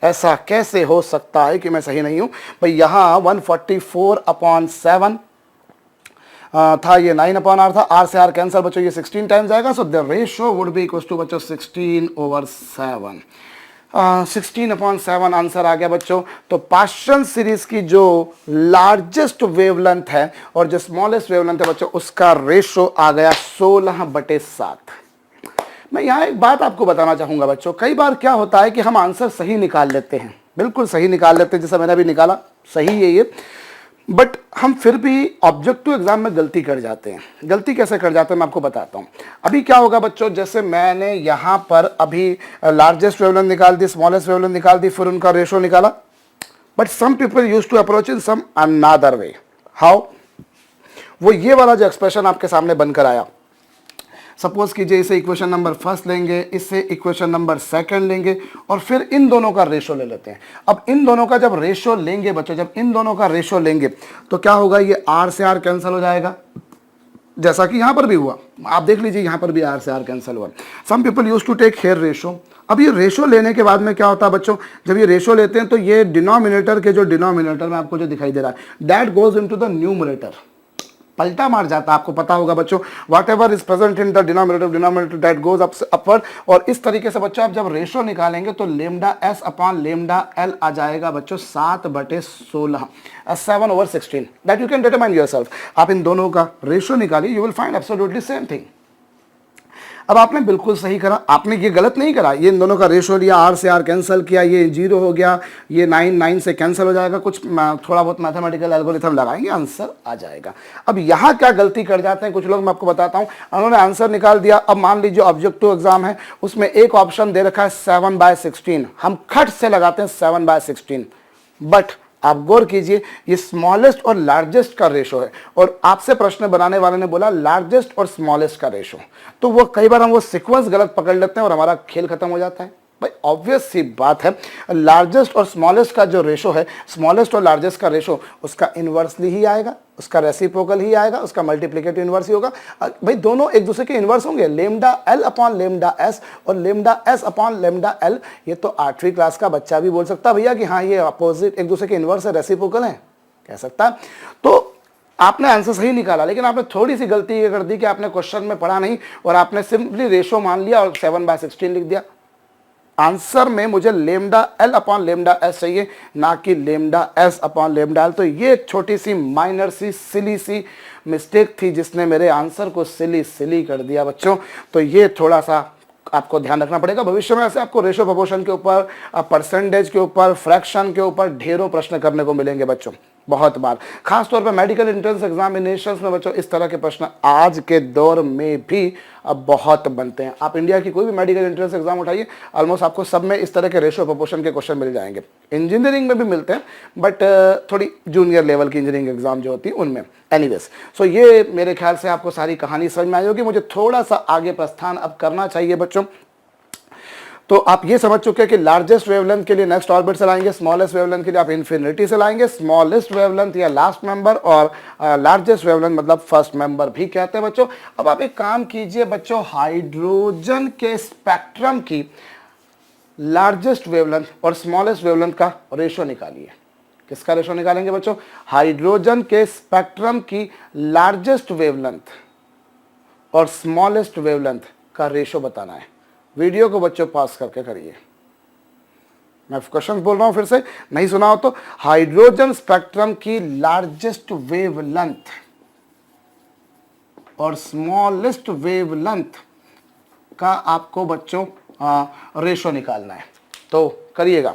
ऐसा कैसे हो सकता है कि मैं सही नहीं हूं भाई? यहाँ 144/7 था, ये 9/r था, r से r कैंसल बच्चों, ये 16 टाइम्स आएगा। So the ratio would be equal to बच्चों 16/7। 16/7 आंसर आ गया बच्चों। तो पार्शियल सीरीज की जो लार्जेस्ट वेवलेंथ है और जो स्मॉलेस्ट वेवलेंथ है बच्चों, उसका रेशो आ गया 16/7। मैं यहाँ एक बात आपको बताना चाहूंगा बच्चों, कई बार क्या होता है कि हम आंसर सही निकाल लेते हैं, बिल्कुल सही निकाल लेते हैं, जैसा मैंने अभी निकाला, सही है ये, बट हम फिर भी ऑब्जेक्टिव एग्जाम में गलती कर जाते हैं। गलती कैसे कर जाते हैं मैं आपको बताता हूँ। अभी क्या होगा बच्चों, जैसे मैंने यहाँ पर अभी लार्जेस्ट वेवलेंथ निकाल दी, स्मॉलेस्ट वेवलेंथ निकाल दी, फिर उनका रेशो निकाला, but some people use to approach in some another way. How? वो ये वाला जो एक्सप्रेशन आपके सामने बनकर आया, सपोज कीजिए इसे इक्वेशन नंबर फर्स्ट लेंगे, इससे इक्वेशन नंबर सेकंड लेंगे, और फिर इन दोनों का रेशो ले लेते हैं। अब इन दोनों का जब रेशो लेंगे बच्चों, जब इन दोनों का रेशो लेंगे तो क्या होगा? ये r से r कैंसिल हो जाएगा, जैसा कि यहां पर भी हुआ। आप देख लीजिए यहां पर भी r से r कैंसिल हुआ। Some people use to take here ratio. अब ये रेशो लेने के बाद में क्या होता है बच्चों, जब ये रेशो लेते हैं तो ये डिनोमिनेटर के जो डिनोमिनेटर में आपको जो दिखाई दे रहा है, that goes into the numerator, पलटा मार जाता है। आपको पता होगा बच्चों, what ever is present in the denominator that goes upward. और इस तरीके से बच्चों आप जब रेशो निकालेंगे तो λs/λl आ जाएगा बच्चों 7/16, 7/16। That you can determine yourself. आप इन दोनों का रेशो निकालिए, you will find absolutely same thing. अब आपने बिल्कुल सही करा, आपने ये गलत नहीं करा। ये इन दोनों का रेशो लिया, r से r कैंसिल किया, ये 0 हो गया, ये 9 से कैंसिल हो जाएगा, कुछ थोड़ा बहुत मैथमेटिकल एल्गोरिथम लगाएंगे, आंसर आ जाएगा। अब यहाँ क्या गलती कर जाते हैं कुछ लोग, मैं आपको बताता हूँ। उन्होंने आंसर निकाल दिया। अब मान लीजिए ऑब्जेक्टिव एग्जाम है, उसमें एक ऑप्शन दे रखा है 7/16, हम खट से लगाते हैं 7/16, बट आप गौर कीजिए ये स्मॉलेस्ट और लार्जेस्ट का रेशो है, और आपसे प्रश्न बनाने वाले ने बोला लार्जेस्ट और स्मॉलेस्ट का रेशो। तो वो कई बार हम वो सीक्वेंस गलत पकड़ लेते हैं और हमारा खेल खत्म हो जाता है। भाई ऑब्वियस सी बात है, लार्जेस्ट और स्मॉलेस्ट का जो रेशो है, स्मॉलेस्ट और लार्जेस्ट का रेशो उसका इन्वर्सली ही आएगा, उसका रेसिप्रोकल ही आएगा, उसका मल्टीप्लिकेटिव इन्वर्स ही होगा। भाई दोनों एक दूसरे के इन्वर्स होंगे, lambda L upon lambda S और lambda S upon lambda L. ये तो 8वीं क्लास का बच्चा भी बोल सकता है भैया कि हाँ ये अपोजिट एक दूसरे के इन्वर्स है, रेसिप्रोकल है, कह सकता है। तो आपने आंसर सही निकाला, लेकिन आपने थोड़ी सी गलती ये कर दी कि आपने क्वेश्चन में पढ़ा नहीं और आपने सिंपली रेशो मान लिया और 7/16 लिख दिया। आंसर में मुझे lambda L upon lambda S चाहिए, ना कि lambda S upon lambda L. तो ये एक छोटी सी माइनर सी सिली सी मिस्टेक थी जिसने मेरे आंसर को सिली कर दिया बच्चों। तो ये थोड़ा सा आपको ध्यान रखना पड़ेगा। भविष्य में ऐसे आपको रेशो प्रोपोर्शन के ऊपर, परसेंटेज के ऊपर, फ्रैक्शन के ऊपर ढेरों प्रश्न करने को मिलेंगे बच्चों, बहुत बार। खासतौर पर मेडिकल एंट्रेंस एग्जामिनेशंस में बच्चों इस तरह के प्रश्न आज के दौर में भी अब बहुत बनते हैं। आप इंडिया की कोई भी मेडिकल एंट्रेंस एग्जाम उठाइए, ऑलमोस्ट आपको सब में इस तरह के रेशो प्रोपोर्शन के क्वेश्चन मिल जाएंगे। इंजीनियरिंग में भी मिलते हैं, बट थोड़ी जूनियर लेवल की इंजीनियरिंग एग्जाम जो होती है उनमें। एनीवेज, सो ये मेरे ख्याल से आपको सारी कहानी समझ में आई होगी। मुझे थोड़ा सा आगे प्रस्थान अब करना चाहिए बच्चों। तो आप ये समझ चुके हैं कि लार्जेस्ट वेवलेंथ के लिए नेक्स्ट ऑर्बिट से लाएंगे, स्मॉलेस्ट वेवलेंथ के लिए आप इन्फिनिटी से लाएंगे। स्मॉलेस्ट वेवलेंथ या लास्ट मेंबर और लार्जेस्ट वेवलेंथ मतलब फर्स्ट मेंबर भी कहते हैं बच्चों। अब आप एक काम कीजिए बच्चों, हाइड्रोजन के स्पेक्ट्रम की लार्जेस्ट वेवलेंथ और स्मॉलेस्ट वेवलेंथ का रेशो निकालिए। किसका रेशो निकालेंगे बच्चों? हाइड्रोजन के स्पेक्ट्रम की लार्जेस्ट वेवलेंथ और स्मॉलेस्ट वेवलेंथ का रेशो बताना है। वीडियो को बच्चों पास करके करिए। मैं क्वेश्चन बोल रहा हूं फिर से, नहीं सुना हो तो। हाइड्रोजन स्पेक्ट्रम की लार्जेस्ट वेवलेंथ और स्मॉलेस्ट वेवलेंथ का आपको बच्चों रेशो निकालना है, तो करिएगा।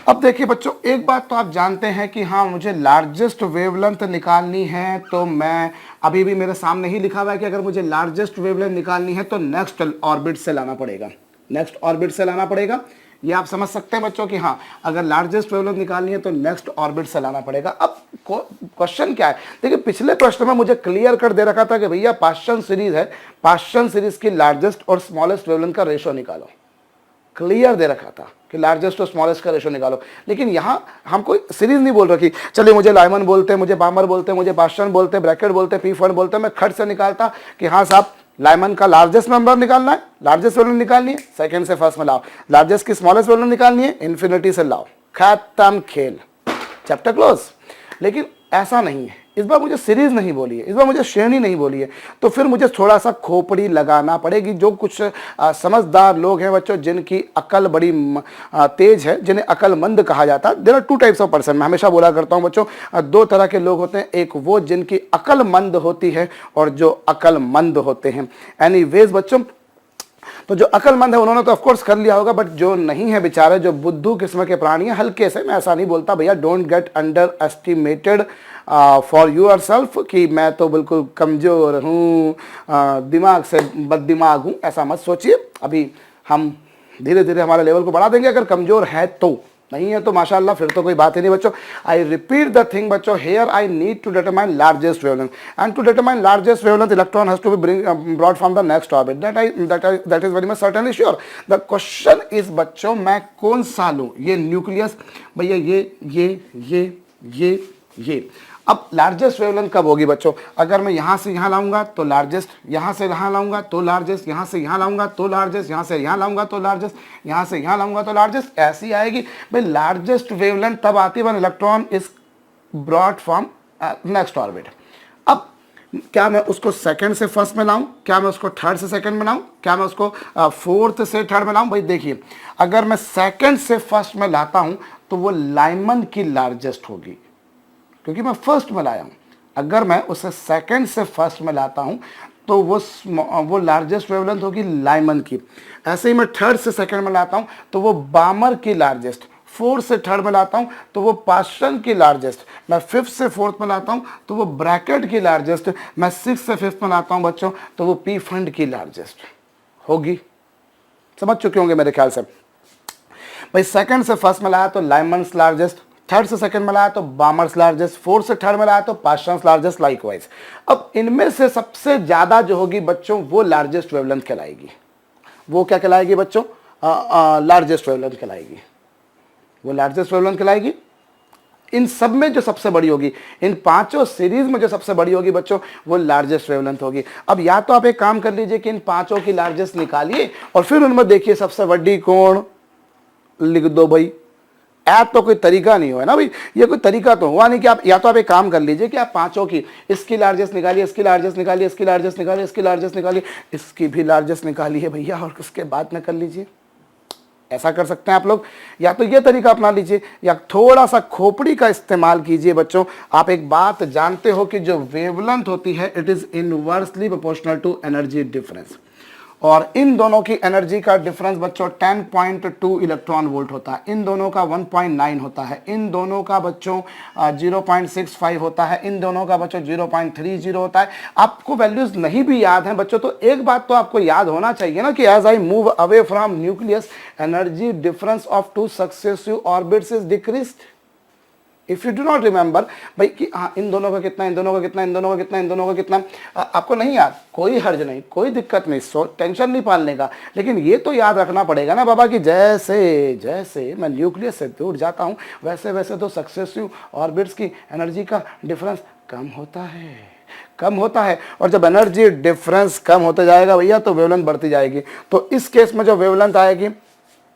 अब देखिए बच्चों, एक बात तो आप जानते हैं कि हाँ मुझे लार्जेस्ट वेवलेंथ निकालनी है, तो मैं अभी भी मेरे सामने ही लिखा हुआ है कि अगर मुझे लार्जेस्ट वेवलेंथ निकालनी है तो नेक्स्ट ऑर्बिट से लाना पड़ेगा, नेक्स्ट ऑर्बिट से लाना पड़ेगा। ये आप समझ सकते हैं बच्चों कि हाँ अगर लार्जेस्ट वेवलेंथ निकालनी है तो नेक्स्ट ऑर्बिट से लाना पड़ेगा। अब क्वेश्चन क्या है, देखिए पिछले प्रश्न में मुझे क्लियर कर दे रखा था कि भैया पाश्चन सीरीज है, पाश्चन सीरीज की लार्जेस्ट और स्मॉलेस्ट वेवलेंथ का रेशो निकालो। क्लियर दे रखा था कि लार्जेस्ट और स्मॉलेस्ट का रेशो निकालो, लेकिन यहाँ हमको सीरीज नहीं बोल रखी। चलिए मुझे लाइमन बोलते हैं, मुझे बामर बोलते हैं, मुझे पाश्चन बोलते हैं, ब्रैकेट बोलते हैं, पी फंड बोलते हैं, मैं खट से निकालता कि हाँ साहब लाइमन का लार्जेस्ट मेंबर निकालना है, लार्जेस्ट वेवलेंथ निकालनी है, सेकंड से फर्स्ट में लाओ। लार्जेस्ट की स्मॉलेस्ट वेवलेंथ निकालनी है, इन्फिनिटी से लाओ, खत्म खेल, चैप्टर क्लोज। लेकिन ऐसा नहीं है, इस बार मुझे सीरीज नहीं बोली है, इस बार मुझे श्रेणी नहीं बोली है, तो फिर मुझे थोड़ा सा खोपड़ी लगाना पड़ेगी। जो कुछ समझदार लोग हैं बच्चों, जिनकी अकल बड़ी तेज है, जिन्हें अकलमंद कहा जाता है। There are two types of person, मैं हमेशा बोला करता हूं बच्चों, दो तरह के लोग होते हैं, एक वो जिनकी अकलमंद होती है और जो अकलमंद होते हैं। एनीवेज बच्चों, तो जो अकलमंद है उन्होंने तो ऑफकोर्स कर लिया होगा, बट जो नहीं है बेचारे, जो बुद्धू किस्म के प्राणी हैं, हल्के से, मैं ऐसा नहीं बोलता भैया, don't get underestimated for yourself कि मैं तो बिल्कुल कमज़ोर हूँ, दिमाग से बददिमाग हूँ, ऐसा मत सोचिए। अभी हम धीरे धीरे हमारे लेवल को बढ़ा देंगे, अगर कमज़ोर है तो, नहीं है तो माशाल्लाह फिर तो कोई बात ही नहीं बच्चों। आई रिपीट द थिंग बच्चों, here I need to determine largest wavelength, and to determine largest wavelength electron has to be brought from the next orbit, that is very much certainly sure. The question is बच्चों, मैं कौन सा लूं? ये nucleus भैया, ये अब largest wavelength कब होगी बच्चों? अगर मैं यहां से यहां लाऊंगा तो लार्जेस्ट, यहां से यहां लाऊंगा तो लार्जेस्ट, यहां से यहां लाऊंगा तो लार्जेस्ट, यहां से यहां लाऊंगा तो लार्जेस्ट, यहां से यहां लाऊंगा तो लार्जेस्ट, ऐसी आएगी भाई। लार्जेस्ट वेवलेंथ तब आती है when electron is brought from next orbit. अब क्या मैं उसको सेकंड से फर्स्ट में लाऊं, क्या मैं उसको थर्ड से सेकंड में लाऊं, क्या मैं उसको फोर्थ से थर्ड में लाऊं? भाई देखिए, अगर मैं सेकंड से फर्स्ट में लाता हूं तो वो लाइमन की लार्जेस्ट होगी, क्योंकि मैं फर्स्ट में लाया हूं। अगर मैं उसे सेकंड से फर्स्ट में लाता हूं तो वो लार्जेस्ट वेवलेंथ होगी लाइमन की। ऐसे ही मैं थर्ड से सेकंड में लाता हूं तो वो बामर की लार्जेस्ट, फोर्थ से थर्ड में लाता हूं तो वो पाश्चन की लार्जेस्ट, मैं फिफ्थ से फोर्थ में लाता हूं तो वो ब्रैकेट की लार्जेस्ट, मैं सिक्स से फिफ्थ में लाता हूं बच्चों तो वो पी फंड की लार्जेस्ट होगी। समझ चुके होंगे मेरे ख्याल से। भाई सेकंड से फर्स्ट में लाया तो लाइमन्स लार्जेस्ट, थर्ड से सेकंड में लाया तो बामर्स लार्जेस्ट, फोर्थ से थर्ड में लाया तो पाश्चन्स लार्जेस्ट, लाइकवाइज। अब इनमें से सबसे ज्यादा जो होगी बच्चों वो लार्जेस्ट वेवलेंथ कहलाएगी। वो क्या कहलाएगी बच्चों? लार्जेस्ट वेवलेंथ कहलाएगी, वो लार्जेस्ट वेवलेंथ कहलाएगी। इन सब में जो सबसे बड़ी होगी, इन पांचों सीरीज में जो सबसे बड़ी होगी बच्चों, वो लार्जेस्ट वेवलेंथ होगी। अब या तो आप एक काम कर लीजिए कि इन पांचों की लार्जेस्ट निकालिए और फिर उनमें देखिए सबसे बड़ी कौन, लिख दो भाई। ऐप तो कोई तरीका नहीं हुआ ना भाई, ये कोई तरीका तो हुआ नहीं कि आप, या तो आप एक काम कर लीजिए कि आप पांचों की, इसकी लार्जेस्ट निकालिए, इसकी लार्जेस्ट निकालिए, इसकी लार्जेस्ट निकालिए, इसकी लार्जेस्ट निकालिए, इसकी भी लार्जेस्ट निकालिए भैया, और उसके बाद में कर लीजिए। ऐसा कर सकते हैं आप लोग, या तो ये तरीका अपना लीजिए या थोड़ा सा खोपड़ी का इस्तेमाल कीजिए। बच्चों आप एक बात जानते हो कि जो वेवलेंथ होती है it is inversely proportional to energy difference, और इन दोनों की एनर्जी का डिफरेंस बच्चों 10.2 इलेक्ट्रॉन वोल्ट होता है, इन दोनों का 1.9 होता है, इन दोनों का बच्चों 0.65 होता है, इन दोनों का बच्चों 0.30 होता है। आपको वैल्यूज नहीं भी याद हैं बच्चों, तो एक बात तो आपको याद होना चाहिए ना कि as I move away from nucleus energy difference of two successive orbits is decreased. If you do not remember भाई कि हाँ इन दोनों का कितना, इन दोनों का कितना, इन दोनों का कितना, इन दोनों का कितना, आपको नहीं याद, कोई हर्ज नहीं, कोई दिक्कत नहीं, सो टेंशन नहीं पालने का। लेकिन ये तो याद रखना पड़ेगा ना बाबा कि जैसे जैसे मैं न्यूक्लियस से दूर जाता हूँ वैसे वैसे तो सक्सेसिव ऑर्बिट्स की एनर्जी का डिफरेंस कम होता है, कम होता है। और जब एनर्जी डिफरेंस कम होता जाएगा भैया तो वेवलेंथ बढ़ती जाएगी। तो इस केस में जो वेवलेंथ आएगी,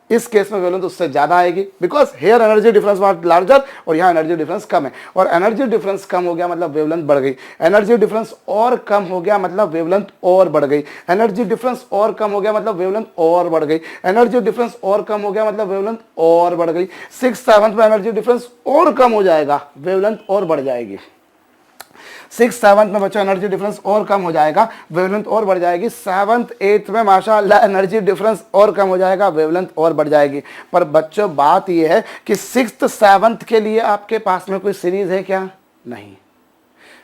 इस केस में वेवलेंथ उससे ज्यादा आएगी, because here energy difference what larger और यहाँ एनर्जी डिफरेंस कम है। और एनर्जी डिफरेंस कम हो गया मतलब वेवलेंथ बढ़ गई, एनर्जी डिफरेंस और कम हो गया मतलब वेवलेंथ और बढ़ गई, एनर्जी डिफरेंस और कम हो गया मतलब वेवलेंथ और बढ़ गई, एनर्जी डिफरेंस और कम हो गया मतलब वेवलेंथ और बढ़ गई। 6/7 में एनर्जी डिफरेंस और कम हो जाएगा, वेवलेंथ और बढ़ जाएगी। 6/7 में बच्चों एनर्जी डिफरेंस और कम हो जाएगा, वेवलेंथ और बढ़ जाएगी। 7th 8th में माशाअल्लाह एनर्जी डिफरेंस और कम हो जाएगा, वेवलेंथ और बढ़ जाएगी। पर बच्चों बात यह है कि 6th 7th के लिए आपके पास में कोई सीरीज है क्या? नहीं।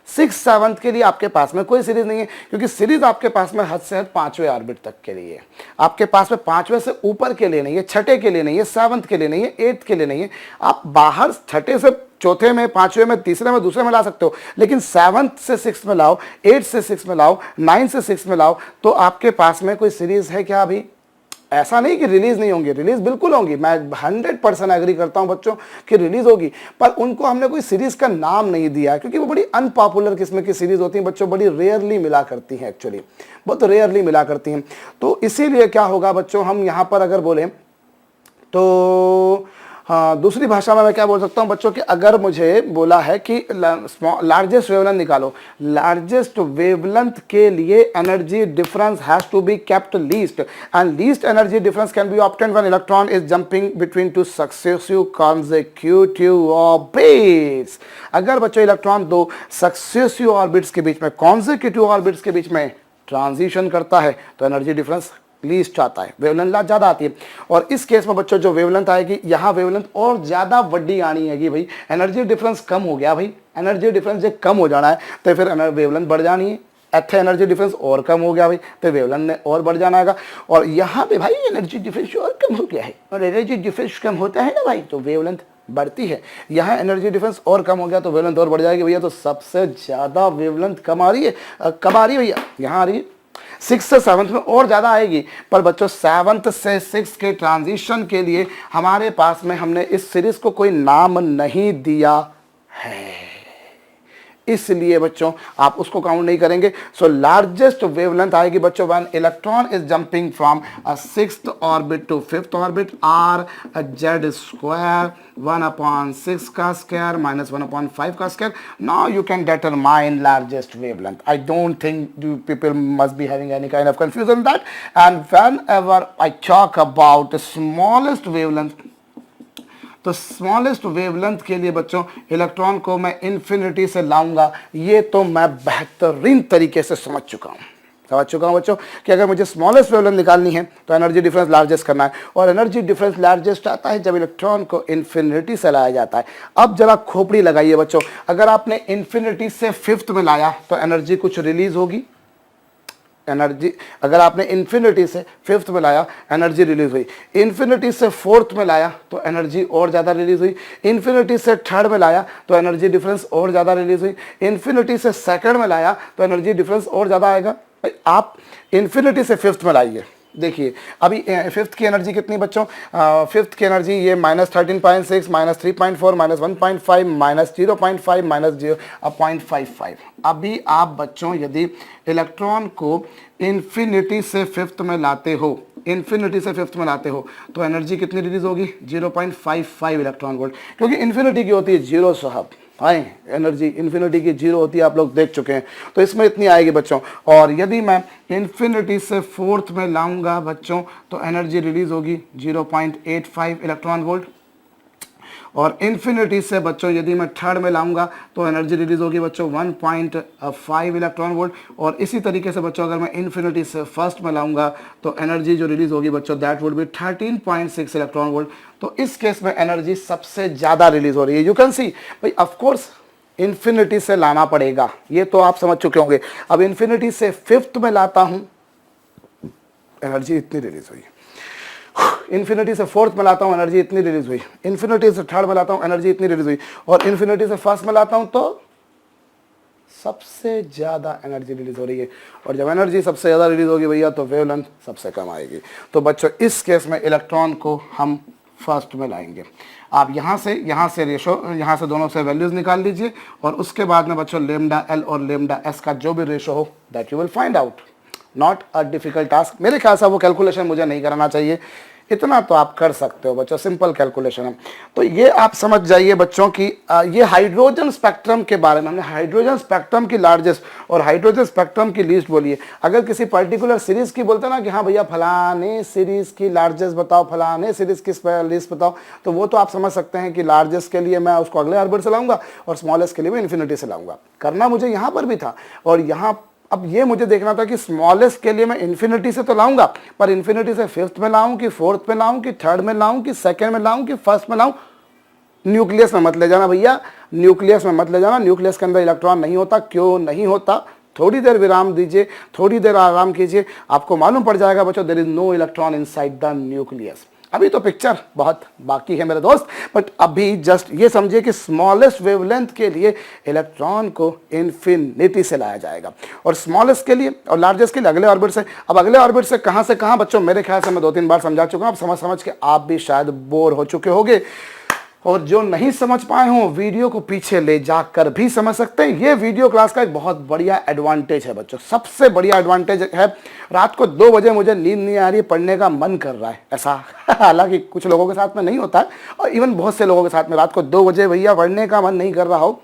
6th 7th के लिए आपके पास में कोई सीरीज नहीं है, क्योंकि सीरीज आपके पास में हद से हद 5वें ऑर्बिट तक के लिए है। आपके पास में 5वें से ऊपर के लिए नहीं है, 6ठे के लिए नहीं है, 7th के लिए नहीं है, 8th के लिए नहीं है। आप बाहर 6ठे से चौथे में, 5वें में, तीसरे में, दूसरे में ला सकते हो, लेकिन 7th से 6th में लाओ, 8th से 6th में लाओ, 9th से 6th में लाओ, तो आपके पास में कोई सीरीज है क्या? अभी ऐसा नहीं कि रिलीज नहीं होंगी, रिलीज बिल्कुल होंगी। मैं 100% एग्री करता हूं बच्चों कि रिलीज होगी, पर उनको हमने कोई सीरीज का नाम नहीं दिया, क्योंकि वो बड़ी अनपॉपुलर किस्म की सीरीज होती हैं बच्चों, बड़ी रेयरली मिला करती हैं, एक्चुअली बहुत रेयरली मिला करती हैं। तो इसीलिए क्या होगा बच्चों, हम यहां पर अगर बोले तो हाँ, दूसरी भाषा में मैं क्या बोल सकता हूँ बच्चों कि अगर मुझे बोला है कि लार्जेस्ट वेवलेंथ निकालो, लार्जेस्ट वेवलेंथ के लिए energy difference has to be kept least, and least energy difference can be obtained when electron is jumping between two successive consecutive orbits. अगर बच्चों इलेक्ट्रॉन दो सक्सेसिव ऑर्बिट्स के बीच में, कॉन्सेक्यूटिव ऑर्बिट्स के बीच में ट्रांजिशन करता है तो एनर्जी डिफरेंस लीस्ट आता है, वेवलेंथ ज्यादा आती है। और इस केस में बच्चों जो वेवलेंथ आएगी, यहाँ वेवलेंथ और ज्यादा बड़ी आनी है कि भाई एनर्जी डिफरेंस कम हो गया, भाई एनर्जी डिफरेंस जब कम हो जाना है तो फिर वेवलेंथ बढ़ जानी है। अच्छा एनर्जी डिफरेंस और कम हो गया भाई तो वेवलेंथ ने और बढ़ जाना है। और यहाँ पे भाई एनर्जी डिफरेंस और कम हो गया है, और एनर्जी डिफरेंस कम होता है ना भाई तो वेवलेंथ बढ़ती है। यहाँ एनर्जी डिफरेंस और कम हो गया तो वेवलेंथ और बढ़ जाएगी भैया। तो सबसे ज्यादा वेवलेंथ कम आ रही है, कब आ रही है भैया? यहाँ आ रही है। 6th से 7th में और ज़्यादा आएगी, पर बच्चों 7th से 6th के ट्रांजिशन के लिए हमारे पास में हमने इस सीरीज को कोई नाम नहीं दिया है, इसलिए बच्चों आप उसको काउंट नहीं करेंगे। सो लार्जेस्ट वेवलेंथ आएगी बच्चों when electron is jumping from a 6th orbit to 5th orbit, R Z square 1/6 का स्क्वायर माइनस 1/5 का square. Now you can determine largest wavelength. I don't think you people must be having any kind of confusion in that. And whenever I talk about the smallest wavelength, तो smallest wavelength के लिए बच्चों electron को मैं infinity से लाऊंगा, ये तो मैं बेहतरीन तरीके से समझ चुका हूं बच्चों कि अगर मुझे स्मॉलेस्ट वेवलेंथ निकालनी है तो एनर्जी डिफरेंस लार्जेस्ट करना है, और एनर्जी डिफरेंस लार्जेस्ट आता है जब इलेक्ट्रॉन को इन्फिनिटी से लाया जाता है। अब जरा खोपड़ी लगाइए बच्चों, अगर आपने इन्फिनिटी से 5th में लाया तो एनर्जी कुछ रिलीज होगी, एनर्जी अगर आपने इन्फिनिटी से 5th में लाया एनर्जी रिलीज हुई, इन्फिनिटी से 4th में लाया तो एनर्जी और ज़्यादा रिलीज हुई, इन्फिनिटी से 3rd में लाया तो एनर्जी डिफरेंस और ज़्यादा रिलीज हुई, इन्फिनिटी से 2nd में लाया तो एनर्जी डिफरेंस और ज़्यादा आएगा। आप इन्फिनिटी से 5th में लाइए, देखिए अभी फिफ्थ की एनर्जी कितनी बच्चों, फिफ्थ की एनर्जी ये -13.6 -3.4 -1.5 -0.5 -0.55। अभी आप बच्चों यदि इलेक्ट्रॉन को इन्फिनिटी से फिफ्थ में लाते हो, इन्फिनिटी से फिफ्थ में लाते हो तो एनर्जी कितनी रिलीज होगी, 0.55 इलेक्ट्रॉन वोल्ट, क्योंकि इन्फिनिटी की होती है जीरो साहब, आए एनर्जी इन्फिनिटी की जीरो होती है, आप लोग देख चुके हैं, तो इसमें इतनी आएगी बच्चों। और यदि मैं इन्फिनिटी से फोर्थ में लाऊंगा बच्चों तो एनर्जी रिलीज होगी 0.85 इलेक्ट्रॉन वोल्ट। और इन्फिनिटी से बच्चों यदि मैं थर्ड में लाऊंगा तो एनर्जी रिलीज होगी बच्चों 1.5 इलेक्ट्रॉन वोल्ट। और इसी तरीके से बच्चों अगर मैं इन्फिनिटी से फर्स्ट में लाऊंगा तो एनर्जी जो रिलीज होगी बच्चों that would B 13.6 electron volt. तो इस केस में एनर्जी सबसे ज्यादा रिलीज हो रही है। यू कैन सी भाई ऑफकोर्स इन्फिनिटी से लाना पड़ेगा, ये तो आप समझ चुके होंगे। अब इन्फिनिटी से फिफ्थ में लाता हूं, एनर्जी इतनी रिलीज हुई, इन्फिनिटी से फोर्थ में लाता हूं एनर्जी इतनी रिलीज हुई, इन्फिनिटी से थर्ड में लाता हूं एनर्जी इतनी रिलीज हुई, और इन्फिनिटी से फर्स्ट में लाता हूं तो सबसे ज्यादा एनर्जी रिलीज हो रही है। और जब एनर्जी सबसे ज्यादा रिलीज होगी भैया तो वेवलेंथ सबसे कम आएगी। तो बच्चों इस केस में इलेक्ट्रॉन को हम फर्स्ट में लाएंगे। आप यहाँ से रेशो, यहाँ से दोनों से वैल्यूज निकाल लीजिए और उसके बाद में बच्चों लेमडा एल और लेमडा एस का जो भी रेशो हो that you will find out. Not a difficult task, मेरे ख्याल से वो कैलकुलेशन मुझे नहीं कराना चाहिए, इतना तो आप कर सकते हो बच्चों, सिंपल कैलकुलेशन है। तो ये आप समझ जाइए बच्चों की ये हाइड्रोजन स्पेक्ट्रम के बारे में, हमने हाइड्रोजन स्पेक्ट्रम की लार्जेस्ट और हाइड्रोजन स्पेक्ट्रम की लीस्ट बोली है। अगर किसी पर्टिकुलर सीरीज की बोलते ना कि हाँ भैया फलाने सीरीज की लार्जेस्ट बताओ, फलाने सीरीज की लीस्ट बताओ, तो वो तो आप समझ सकते हैं कि लार्जेस्ट के लिए मैं उसको अगले ऑर्बिट से लाऊंगा और स्मॉलेस्ट के लिए मैं इन्फिनिटी से लाऊंगा। करना मुझे यहाँ पर भी था, और यहाँ अब ये मुझे देखना था कि स्मॉलेस्ट के लिए मैं इन्फिनिटी से तो लाऊंगा, पर इन्फिनिटी से फिफ्थ में लाऊं कि फोर्थ में लाऊं कि थर्ड में लाऊं कि सेकंड में लाऊं कि फर्स्ट में लाऊं। न्यूक्लियस में मत ले जाना भैया, न्यूक्लियस में मत ले जाना, न्यूक्लियस के अंदर इलेक्ट्रॉन नहीं होता। क्यों नहीं होता, थोड़ी देर विराम दीजिए, थोड़ी देर आराम कीजिए, आपको मालूम पड़ जाएगा बच्चों there is no electron inside the nucleus. अभी तो पिक्चर बहुत बाकी है मेरे दोस्त, बट अभी जस्ट ये समझिए कि स्मॉलेस्ट वेवलेंथ के लिए इलेक्ट्रॉन को इन्फिनिटी से लाया जाएगा, और स्मॉलेस्ट के लिए और लार्जेस्ट के लिए अगले ऑर्बिट से। अब अगले ऑर्बिट से कहां बच्चों, मेरे ख्याल से मैं 2-3 बार समझा चुका हूं, अब समझ के आप भी शायद बोर हो चुके होंगे, और जो नहीं समझ पाए हो वीडियो को पीछे ले जाकर भी समझ सकते हैं। ये वीडियो क्लास का एक बहुत बढ़िया एडवांटेज है बच्चों, सबसे बढ़िया एडवांटेज है। रात को 2 बजे मुझे नींद नहीं आ रही, पढ़ने का मन कर रहा है ऐसा हालांकि कुछ लोगों के साथ में नहीं होता है, और इवन बहुत से लोगों के साथ में रात को 2 बजे भैया पढ़ने का मन नहीं कर रहा हो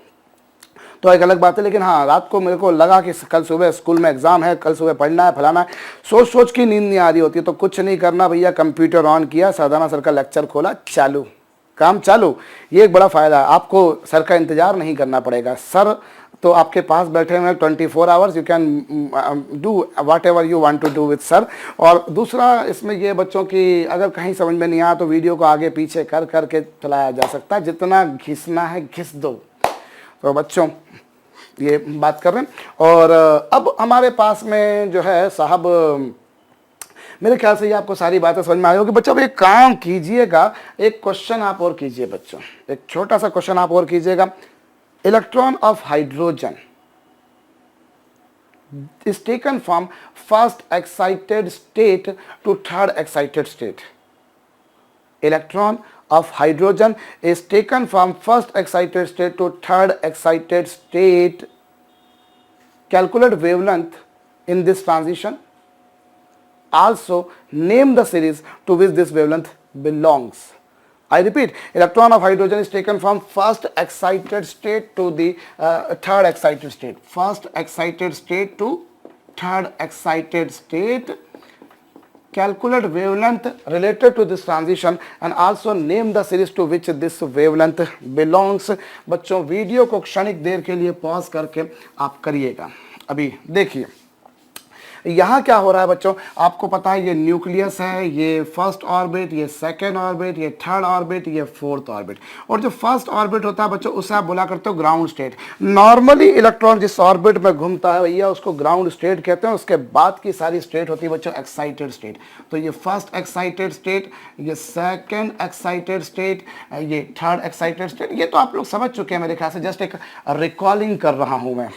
तो एक अलग बात है। लेकिन हाँ, रात को मेरे को लगा कि कल सुबह स्कूल में एग्जाम है, कल सुबह पढ़ना है, फलाना है, सोच की नींद नहीं आ रही होती, तो कुछ नहीं करना भैया, कंप्यूटर ऑन किया, सरदाना सर का लेक्चर खोला, चालू, काम चालू। ये एक बड़ा फायदा है, आपको सर का इंतजार नहीं करना पड़ेगा। सर तो आपके पास बैठे हुए 24 hours, you can do whatever you want to do with sir. और दूसरा इसमें ये बच्चों की अगर कहीं समझ में नहीं आया तो वीडियो को आगे पीछे कर करके चलाया जा सकता है, जितना घिसना है घिस दो। तो बच्चों ये बात कर रहे हैं। और अब हमारे पास में जो है साहब, मेरे ख्याल से ये आपको सारी बातें समझ में आई होगी। बच्चों एक काम कीजिएगा, एक क्वेश्चन आप और कीजिए बच्चों, एक छोटा सा क्वेश्चन आप और कीजिएगा। Electron of hydrogen is taken from first excited state to third excited state. Electron of hydrogen is taken from first excited state to third excited state. Calculate wavelength in this transition. Also name the series to which this wavelength belongs. I repeat, electron of hydrogen is taken from first excited state to the third excited state. First excited state to third excited state. Calculate wavelength related to this transition and also name the series to which this wavelength belongs. बच्चों video को क्षणिक देर के लिए pause करके आप करिएगा। अभी देखिए यहाँ क्या हो रहा है बच्चों, आपको पता है ये न्यूक्लियस है, ये फर्स्ट ऑर्बिट, ये सेकेंड ऑर्बिट, ये थर्ड ऑर्बिट, ये फोर्थ ऑर्बिट। और जो फर्स्ट ऑर्बिट होता है बच्चों उसे आप बोला करते हो ग्राउंड स्टेट। नॉर्मली इलेक्ट्रॉन जिस ऑर्बिट में घूमता है भैया उसको ग्राउंड स्टेट कहते हैं, उसके बाद की सारी स्टेट होती है बच्चों एक्साइटेड स्टेट। तो ये फर्स्ट एक्साइटेड स्टेट, ये सेकेंड एक्साइटेड स्टेट, ये थर्ड एक्साइटेड स्टेट, ये तो आप लोग समझ चुके हैं मेरे ख्याल से, जस्ट एक रिकॉलिंग कर रहा हूं मैं।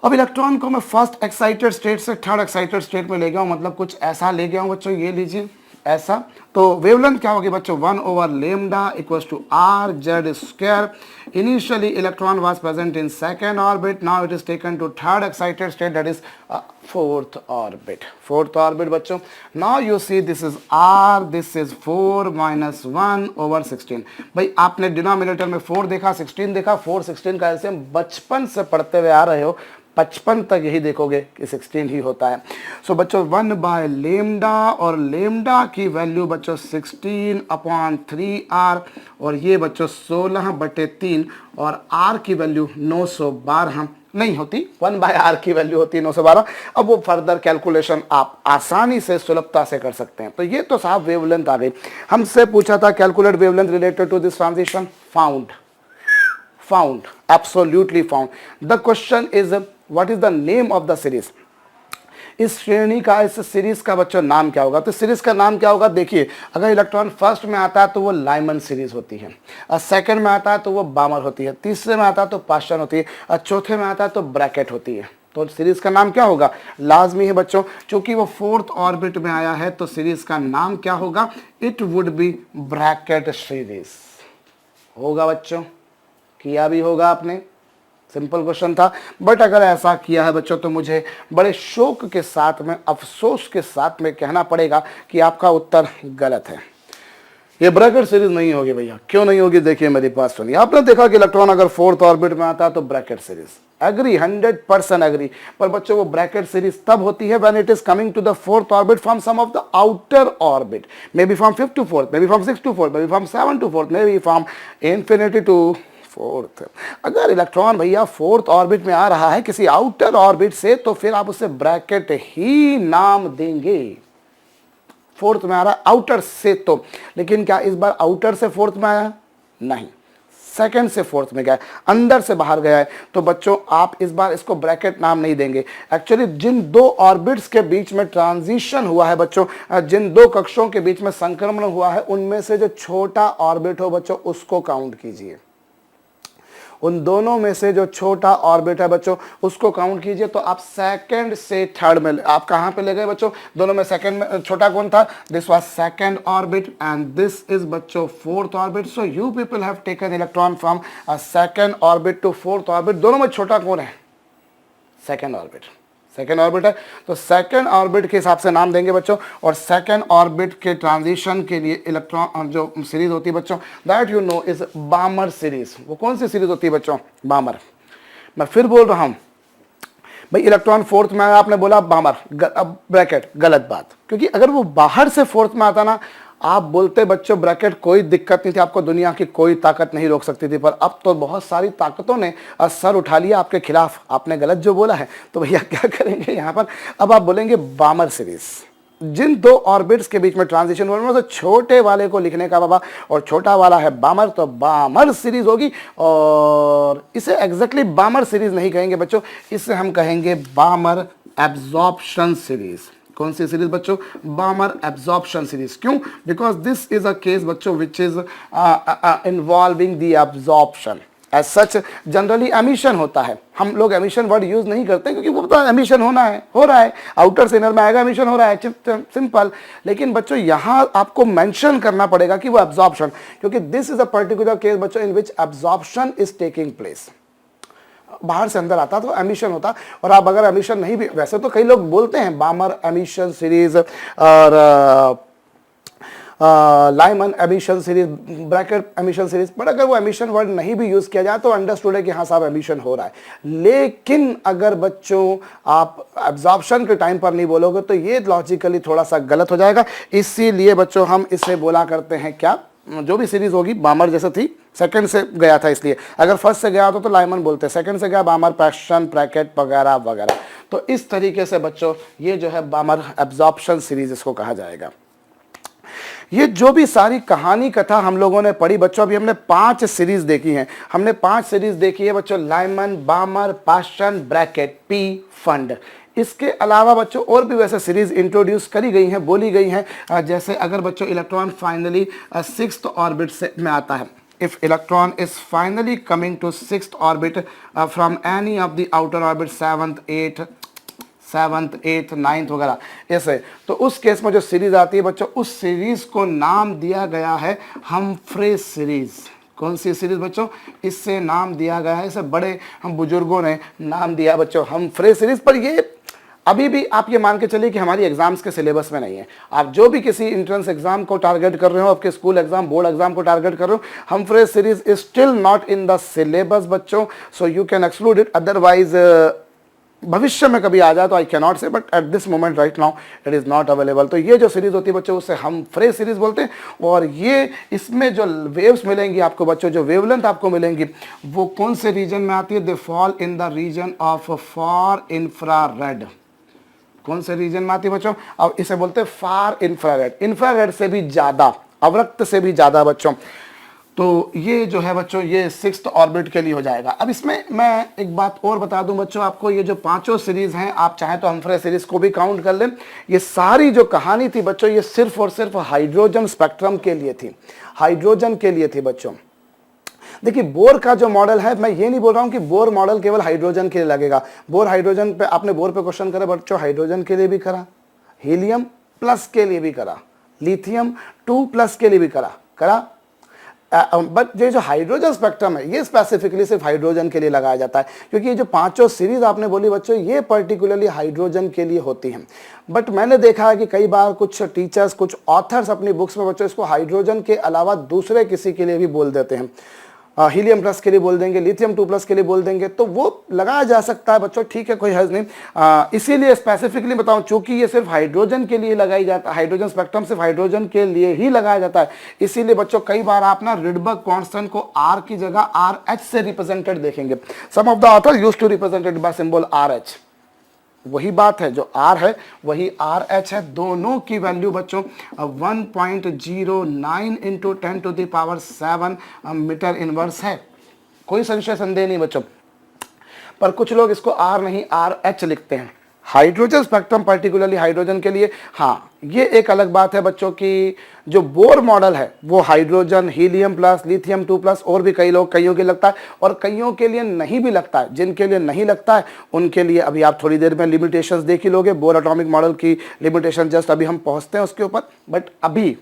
अब इलेक्ट्रॉन को मैं फर्स्ट एक्साइटेड स्टेट से थर्ड एक्साइटेड स्टेट में ले गया हूँ, मतलब कुछ ऐसा ले गया हूँ बच्चों, ये लीजिए ऐसा। तो वेवलेंथ क्या होगी बच्चों, 1/λ equals to R Z square. Initially electron was present in second orbit, now it is taken to third excited state, that is fourth orbit. Fourth orbit बच्चों, now you see this is R, this is 4 - 1/16। भाई आपने denominator में 4 देखा, 16 देखा, 4 16 का LCM बचपन से पढ़ते हुए आ रहे हो, 55 तक यही देखोगे कि 16 ही होता है। सो बच्चों 1/λ, और लेमडा की वैल्यू बच्चों 16/3r, और ये बच्चों 16/3, और r की वैल्यू 912 नहीं होती, 1/r की वैल्यू होती है 912। अब वो फर्दर कैलकुलेशन आप आसानी से सुलभता से कर सकते हैं। तो ये तो साहब वेवलेंथ आ गई। हमसे पूछा था calculate wavelength related to this transition, found, absolutely found. The question is what is the name of the series? इस श्रेणी का, इस सीरीज का बच्चों नाम क्या होगा? तो सीरीज का नाम क्या होगा, देखिए अगर इलेक्ट्रॉन फर्स्ट में आता है तो वो लाइमन सीरीज होती है, और सेकंड में आता है तो वो बामर होती है, तीसरे में आता है तो पास्चन होती है, और चौथे में आता है तो ब्रैकेट होती है। तो सीरीज का नाम क्या होगा, लाजमी है बच्चों, क्योंकि वो फोर्थ ऑर्बिट में आया है तो सीरीज का नाम क्या होगा, it would be Brackett series होगा बच्चों। किया भी होगा आपने, सिंपल क्वेश्चन था। बट अगर ऐसा किया है बच्चों तो मुझे बड़े शौक के साथ में, अफसोस के साथ में कहना पड़ेगा कि आपका उत्तर गलत है। ये ब्रैकेट सीरीज नहीं होगी भैया। क्यों नहीं होगी, देखिए मेरी बात सुनिए। आपने देखा कि इलेक्ट्रॉन अगर फोर्थ ऑर्बिट में आता है तो ब्रैकेट सीरीज, एग्री, 100% एग्री। पर बच्चों वो ब्रैकेट सीरीज तब होती है when it is coming to the fourth orbit from some of the outer orbit, may be from 5th to 4th, may be from 6th to 4th, may be from 7th to 4th, may be from infinity to fourth. अगर electron भैया fourth orbit में आ रहा है किसी outer orbit से, तो फिर आप उसे ब्रैकेट ही नाम देंगे। फोर्थ में आ रहा है आउटर से तो, लेकिन क्या इस बार आउटर से फोर्थ में आया, नहीं, सेकंड से फोर्थ में गया है, अंदर से बाहर गया है। तो बच्चों आप इस बार इसको ब्रैकेट नाम नहीं देंगे। एक्चुअली जिन दो ऑर्बिट्स के बीच में ट्रांजिशन हुआ है बच्चों, जिन दो कक्षों के बीच में संक्रमण हुआ है, उनमें से जो छोटा ऑर्बिट हो बच्चों उसको काउंट कीजिए। उन दोनों में से जो छोटा ऑर्बिट है बच्चों उसको काउंट कीजिए। तो आप सेकंड से थर्ड में, आप कहां पे ले गए बच्चों, दोनों में सेकंड में छोटा कौन था, this was second orbit and this is बच्चों fourth orbit. So you people have taken electron from second orbit to fourth orbit. दोनों में छोटा कौन है, सेकंड ऑर्बिट, सेकेंड ऑर्बिट है। तो सेकेंड ऑर्बिट के हिसाब से नाम देंगे बच्चों। और सेकेंड ऑर्बिट के ट्रांजिशन के लिए इलेक्ट्रॉन जो सीरीज होती है बच्चों, that you know is Balmer series. वो कौन सी सीरीज होती है बच्चों, बामर। मैं फिर बोल रहा हूं भाई, इलेक्ट्रॉन फोर्थ में आया, आपने बोला बामर, अब ब्रैकेट, गलत बात। क्योंकि अगर वो बाहर से फोर्थ में आता ना, आप बोलते बच्चों ब्रैकेट, कोई दिक्कत नहीं थी, आपको दुनिया की कोई ताकत नहीं रोक सकती थी। पर अब तो बहुत सारी ताकतों ने सर उठा लिया आपके खिलाफ, आपने गलत जो बोला है। तो भैया क्या करेंगे यहाँ पर, अब आप बोलेंगे बामर सीरीज। जिन दो ऑर्बिट्स के बीच में ट्रांजिशन हुआ है, छोटे वाले को लिखने का बाबा, और छोटा वाला है बामर, तो बामर सीरीज होगी। और इसे एग्जैक्टली बामर सीरीज नहीं कहेंगे बच्चों, इसे हम कहेंगे बामर एब्जॉर्प्शन सीरीज। कौन सी सीरीज बच्चों, बामर एब्जॉर्प्शन सीरीज। क्यों, because this is a case बच्चों which is involving the absorption. As such generally emission होता है, हम लोग एमिशन वर्ड यूज नहीं करते क्योंकि वो पता है एमिशन होना है, हो रहा है, आउटर से इनर में आएगा, एमिशन हो रहा है, सिंपल। लेकिन बच्चों यहां आपको मेंशन करना पड़ेगा कि वो एब्जॉर्प्शन, क्योंकि this is a particular case बच्चों in which absorption is taking place. बाहर से अंदर आता तो एमिशन होता। और आप अगर एमिशन नहीं भी, वैसे तो कई लोग बोलते हैं बामर एमिशन सीरीज और Lyman emission series, bracket emission series, but अगर वो एमिशन वर्ड नहीं भी यूज किया जाए तो अंडरस्टूड है कि हाँ साहब एमिशन हो रहा है। लेकिन अगर बच्चों आप एब्जॉर्प्शन के टाइम पर नहीं बोलोगे तो ये लॉजिकली थोड़ा सा गलत हो जाएगा। इसीलिए बच्चों हम इसे बोला करते हैं क्या, जो भी सीरीज होगी बामर जैसे थी, सेकंड से गया था इसलिए, अगर फर्स्ट से गया तो लाइमन बोलते, सेकंड से गया बामर, पैशन, ब्रैकेट वगैरह वगैरह। तो इस तरीके से बच्चों ये जो है बामर एब्जॉर्प्शन सीरीज इसको कहा जाएगा। ये जो भी सारी कहानी कथा हम लोगों ने पढ़ी बच्चों, अभी हमने 5 सीरीज देखी हैं। हमने 5 सीरीज देखी है बच्चों, Lyman, बामर, passion, bracket, P, fund. इसके अलावा बच्चों और भी वैसे सीरीज इंट्रोड्यूस करी गई हैं, बोली गई हैं। जैसे अगर बच्चों इलेक्ट्रॉन फाइनली 6th ऑर्बिट से में आता है, if electron is finally coming to sixth orbit from any of the outer orbit, seventh eighth ninth वगैरह ऐसे, तो उस केस में जो सीरीज आती है बच्चों, उस सीरीज को नाम दिया गया है हम्फ्रे सीरीज। कौन सी सीरीज बच्चों? इससे नाम दिया गया है, इसे बड़े हम बुजुर्गों ने नाम दिया बच्चों हम्फ्रे सीरीज। पर ये अभी भी आप ये मान के चलिए कि हमारी एग्जाम्स के सिलेबस में नहीं है। आप जो भी किसी एंट्रेंस एग्जाम को टारगेट कर रहे हो, आपके स्कूल एग्जाम, बोर्ड एग्जाम को टारगेट कर रहे हो, Humphreys series is still not in the syllabus बच्चों, so you can exclude it. Otherwise भविष्य में कभी आ जाए तो I can not say, but at this moment right now it is not available. तो ये जो सीरीज होती है बच्चों, उसे हम्फ्रे सीरीज बोलते हैं। और ये इसमें जो वेव्स मिलेंगी आपको बच्चों, जो वेवलेंथ आपको मिलेंगी, वो कौन से रीजन में आती है? They fall in the region of far infrared. कौन से रीजन में आती है बच्चों? अब इसे बोलते हैं फार इंफ्रारेड, इंफ्रारेड से भी ज्यादा, अवरक्त से भी ज्यादा बच्चों। तो ये जो है बच्चों, ये सिक्स्थ ऑर्बिट के लिए हो जाएगा। अब इसमें मैं एक बात और बता दूं बच्चों आपको, ये जो पांचों सीरीज हैं, आप चाहें तो हम्फ्रे सीरीज को भी काउंट कर लें। ये सारी जो कहानी थी बच्चों, ये सिर्फ और सिर्फ हाइड्रोजन स्पेक्ट्रम के लिए थी, हाइड्रोजन के लिए थी बच्चों। देखिए बोर का जो मॉडल है, मैं ये नहीं बोल रहा हूं कि बोर मॉडल केवल हाइड्रोजन के लिए लगेगा। बोर हाइड्रोजन पे, आपने बोर पे क्वेश्चन करा बच्चों, हाइड्रोजन के लिए भी करा, हीलियम प्लस के लिए भी करा, लिथियम 2+ के लिए भी करा। बट ये जो हाइड्रोजन स्पेक्ट्रम है, ये स्पेसिफिकली सिर्फ हाइड्रोजन के लिए लगाया जाता है, क्योंकि ये जो पांचों सीरीज आपने बोली बच्चों, ये पर्टिकुलरली हाइड्रोजन के लिए होती हैं। बट मैंने देखा है कि कई बार कुछ टीचर्स, कुछ ऑथर्स अपनी बुक्स में बच्चों इसको हाइड्रोजन के अलावा दूसरे किसी के लिए भी बोल देते हैं। हीलियम प्लस के लिए बोल देंगे, लिथियम 2+ के लिए बोल देंगे, तो वो लगाया जा सकता है बच्चों, ठीक है, कोई हर्ज नहीं। इसीलिए स्पेसिफिकली बताऊं, चूंकि ये सिर्फ हाइड्रोजन के लिए लगाई जाता है, हाइड्रोजन स्पेक्ट्रम सिर्फ हाइड्रोजन के लिए ही लगाया जाता है, इसीलिए बच्चों कई बार आप ना रिडबर्ग कांस्टेंट को आर की जगह RH से रिप्रेजेंटेड देखेंगे। Some of the author used to represented by symbol RH। वही बात है, जो R है वही RH है। दोनों की वैल्यू बच्चों 1.09 इंटू 10⁻⁷ मीटर इनवर्स है, कोई संशय संदेह नहीं बच्चों। पर कुछ लोग इसको R नहीं RH लिखते हैं, हाइड्रोजन स्पेक्ट्रम पर्टिकुलरली हाइड्रोजन के लिए। हाँ, ये एक अलग बात है बच्चों की जो बोर मॉडल है वो हाइड्रोजन, हीलियम प्लस, लिथियम 2+, और भी कईयों के लगता है, और कईयों के लिए नहीं भी लगता है। जिनके लिए नहीं लगता है उनके लिए अभी आप थोड़ी देर में लिमिटेशंस देख ही लोगे। बोर एटॉमिक मॉडल की लिमिटेशन जस्ट अभी हम पहुंचते हैं उसके ऊपर। बट अभी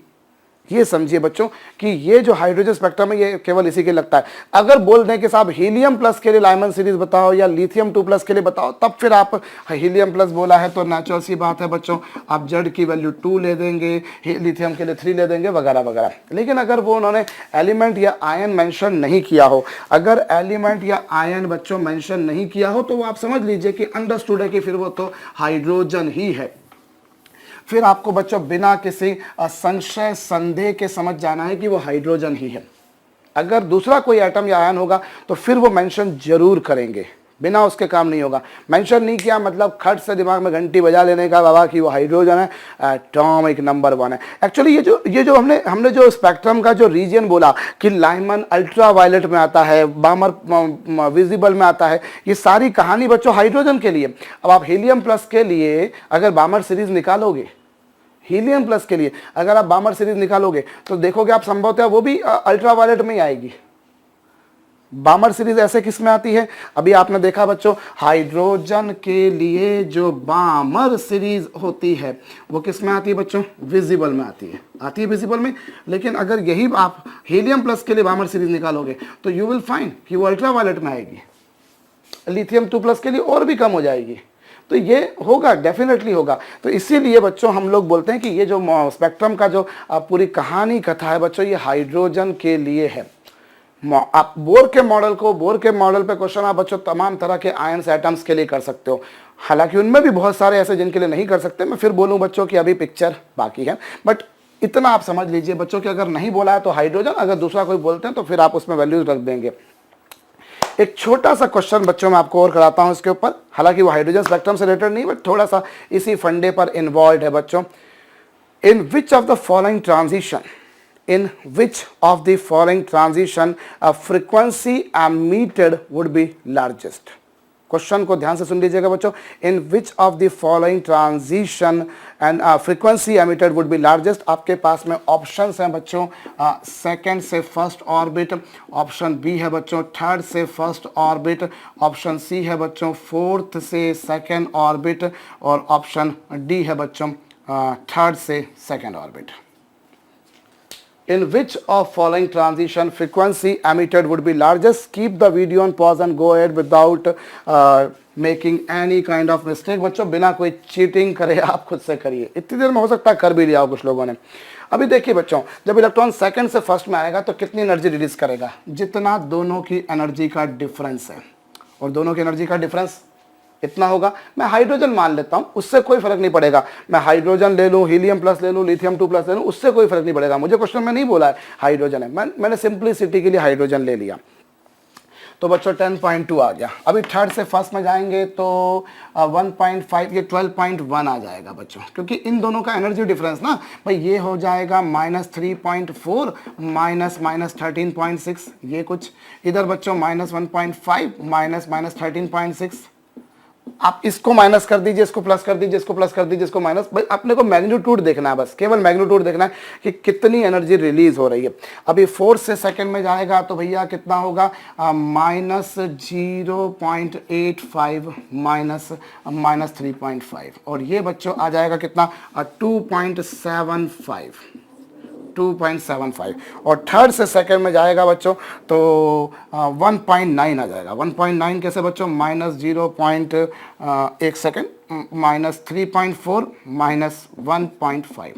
ये समझिए बच्चों कि ये जो हाइड्रोजन स्पेक्ट्रम है ये केवल इसी के लगता है। अगर बोल दें कि साहब हीलियम प्लस के लिए लाइमन सीरीज बताओ या लिथियम 2+ के लिए बताओ, तब फिर आप हीलियम प्लस बोला है तो नेचुरल सी बात है बच्चों, आप जेड की वैल्यू 2 ले देंगे, लिथियम के लिए 3 ले देंगे वगैरह वगैरह। लेकिन अगर वो उन्होंने एलिमेंट या आयन मेंशन नहीं किया हो, अगर एलिमेंट या आयन बच्चों मेंशन नहीं किया हो, तो वो आप समझ लीजिए कि अंडरस्टूड है कि फिर वो तो हाइड्रोजन ही है। फिर आपको बच्चों बिना किसी संशय संदेह के समझ जाना है कि वो हाइड्रोजन ही है। अगर दूसरा कोई एटम या आयन होगा तो फिर वो मेंशन जरूर करेंगे, बिना उसके काम नहीं होगा। मेंशन नहीं किया मतलब खट से दिमाग में घंटी बजा लेने का बाबा कि वो हाइड्रोजन है, एटॉमिक नंबर 1 है। एक्चुअली ये जो हमने जो स्पेक्ट्रम का जो रीजन बोला कि लाइमन अल्ट्रा वायलेट में आता है, बामर विजिबल में आता है, ये सारी कहानी बच्चों हाइड्रोजन के लिए। अब आप हीलियम प्लस के लिए अगर बामर सीरीज निकालोगे, हीलियम प्लस के लिए अगर आप बामर सीरीज निकालोगे तो देखोगे आप संभवतः वो भी अल्ट्रा वायलेट में ही आएगी। बामर सीरीज ऐसे किस में आती है? अभी आपने देखा बच्चों, हाइड्रोजन के लिए जो बामर सीरीज होती है वो किस में आती है बच्चों? विजिबल में आती है विजिबल में। लेकिन अगर यही आप हीलियम प्लस के लिए बामर सीरीज निकालोगे तो यू विल फाइंड कि वो अल्ट्रा वायलेट में आएगी, लिथियम 2+ के लिए और भी कम हो जाएगी। तो ये होगा, डेफिनेटली होगा। तो इसीलिए बच्चों हम लोग बोलते हैं कि ये जो स्पेक्ट्रम का जो पूरी कहानी कथा है बच्चों, ये हाइड्रोजन के लिए है। आप बोर के मॉडल पे क्वेश्चन आप बच्चों तमाम तरह के आयंस एटम्स के लिए कर सकते हो, हालांकि उनमें भी बहुत सारे ऐसे जिनके लिए नहीं कर सकते। मैं फिर बोलूं बच्चों कि अभी पिक्चर बाकी है, बट इतना आप समझ लीजिए बच्चों कि अगर नहीं बोला है तो हाइड्रोजन, अगर दूसरा कोई बोलते हैं तो फिर आप उसमें वैल्यूज रख देंगे। एक छोटा सा क्वेश्चन बच्चों मैं आपको और कराता हूं इसके ऊपर, हालांकि वो हाइड्रोजन स्पेक्ट्रम से रिलेटेड नहीं, बट थोड़ा सा इसी फंडे पर इन्वॉल्व है बच्चों। In which of the following transition frequency emitted would be largest? Question को ध्यान से सुन लीजिएगा बच्चों। In which of the following transition and frequency emitted would be largest. आपके पास में ऑप्शंस हैं बच्चों, सेकंड से फर्स्ट ऑर्बिट, ऑप्शन बी है बच्चों थर्ड से फर्स्ट ऑर्बिट, ऑप्शन सी है बच्चों फोर्थ से सेकंड ऑर्बिट, और ऑप्शन डी है बच्चों थर्ड से second orbit. In which of following transition frequency emitted would be largest? Keep the video on pause and go ahead without making any kind of mistake। बच्चों बिना कोई cheating करे आप खुद से करिए, इतनी देर में हो सकता है कर भी लिया हो कुछ लोगों ने। अभी देखिए बच्चों, जब इलेक्ट्रॉन सेकंड से फर्स्ट में आएगा तो कितनी एनर्जी रिलीज करेगा, जितना दोनों की एनर्जी का डिफरेंस है, और दोनों की एनर्जी का डिफरेंस इतना होगा। मैं हाइड्रोजन मान लेता हूं, उससे कोई फर्क नहीं पड़ेगा, मैं हाइड्रोजन ले लूं, हीलियम प्लस ले लूं, लिथियम 2 प्लस ले लूं, उससे कोई फर्क नहीं पड़ेगा। मुझे क्वेश्चन में नहीं बोला है हाइड्रोजन है, मैंने सिंपलिसिटी के लिए हाइड्रोजन ले लिया। तो बच्चों 10.2 आ गया। अभी थर्ड से फर्स्ट में जाएंगे तो 1.5, ये 12.1 आ जाएगा बच्चों, क्योंकि इन दोनों का एनर्जी डिफरेंस ना भाई ये हो जाएगा -3.4 माइनस 13.6, ये कुछ इधर बच्चों -1.5 माइनस 13.6। आप इसको माइनस कर दीजिए, इसको प्लस कर दीजिए, इसको प्लस कर दीजिए, इसको माइनस। भाई अपने को मैग्नीट्यूड देखना है, बस केवल मैग्नीट्यूड देखना है कि कितनी एनर्जी रिलीज हो रही है। अभी फोर्थ से सेकंड में जाएगा तो भैया कितना होगा, -0.85 माइनस 3.5, और ये बच्चों आ जाएगा कितना 2.75, और थर्ड से सेकंड में जाएगा बच्चों तो 1.9 आ जाएगा। 1.9 कैसे बच्चों, -1 सेकंड माइनस 3.4 माइनस 1.5।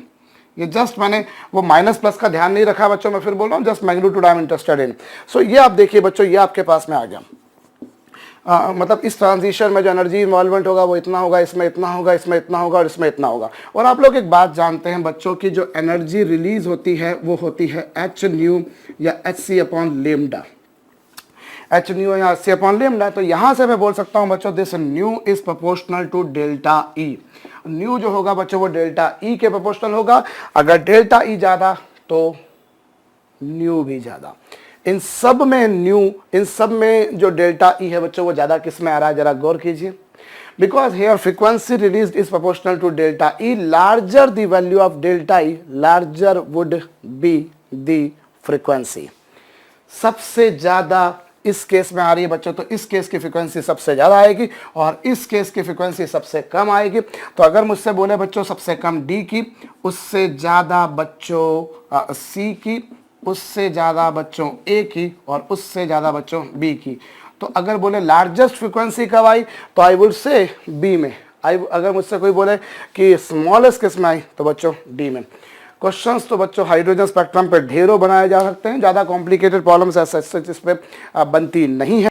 ये जस्ट मैंने वो माइनस प्लस का ध्यान नहीं रखा बच्चों, मैं फिर बोल रहा हूँ just magnitude I am interested in. So ये आप देखिए बच्चों, ये आपके पास में आ गया। मतलब इस ट्रांजिशन में जो एनर्जी इन्वॉल्वमेंट होगा वो इतना होगा, इसमें इतना होगा, इसमें इतना होगा, और इसमें इतना होगा। और आप लोग एक बात जानते हैं बच्चों की जो एनर्जी रिलीज होती है वो होती है एच न्यू या H C upon lambda, H nu या एच सी अपॉन लेमडा। तो यहाँ से मैं बोल सकता हूँ बच्चों this nu is proportional to delta E. Nu जो होगा बच्चों वो डेल्टा ई के प्रोपोर्शनल होगा। अगर डेल्टा ई ज़्यादा तो न्यू भी ज़्यादा। इन सब में न्यू, इन सब में जो डेल्टा ई है बच्चों वो ज़्यादा किस में आ रहा है, जरा गौर कीजिए। Because here frequency release is proportional to delta E, larger the value of delta E larger would be the frequency. सबसे ज़्यादा इस केस में आ रही है बच्चों, तो इस केस की फ्रीक्वेंसी सबसे ज़्यादा आएगी और इस केस की फ्रीक्वेंसी सबसे कम आएगी। तो अगर मुझसे बोले बच्चों सबसे कम डी की, उससे ज़्यादा बच्चों सी की, उससे ज़्यादा बच्चों ए की, और उससे ज़्यादा बच्चों बी की। तो अगर बोले लार्जेस्ट फ्रीक्वेंसी कब आई तो आई वुड से बी में। अगर मुझसे कोई बोले कि स्मॉलेस्ट किस में आई तो बच्चों डी में। क्वेश्चंस तो बच्चों हाइड्रोजन स्पेक्ट्रम पे ढेरों बनाए जा सकते हैं, ज़्यादा कॉम्प्लिकेटेड प्रॉब्लम्स ऐसे इस पे बनती नहीं है।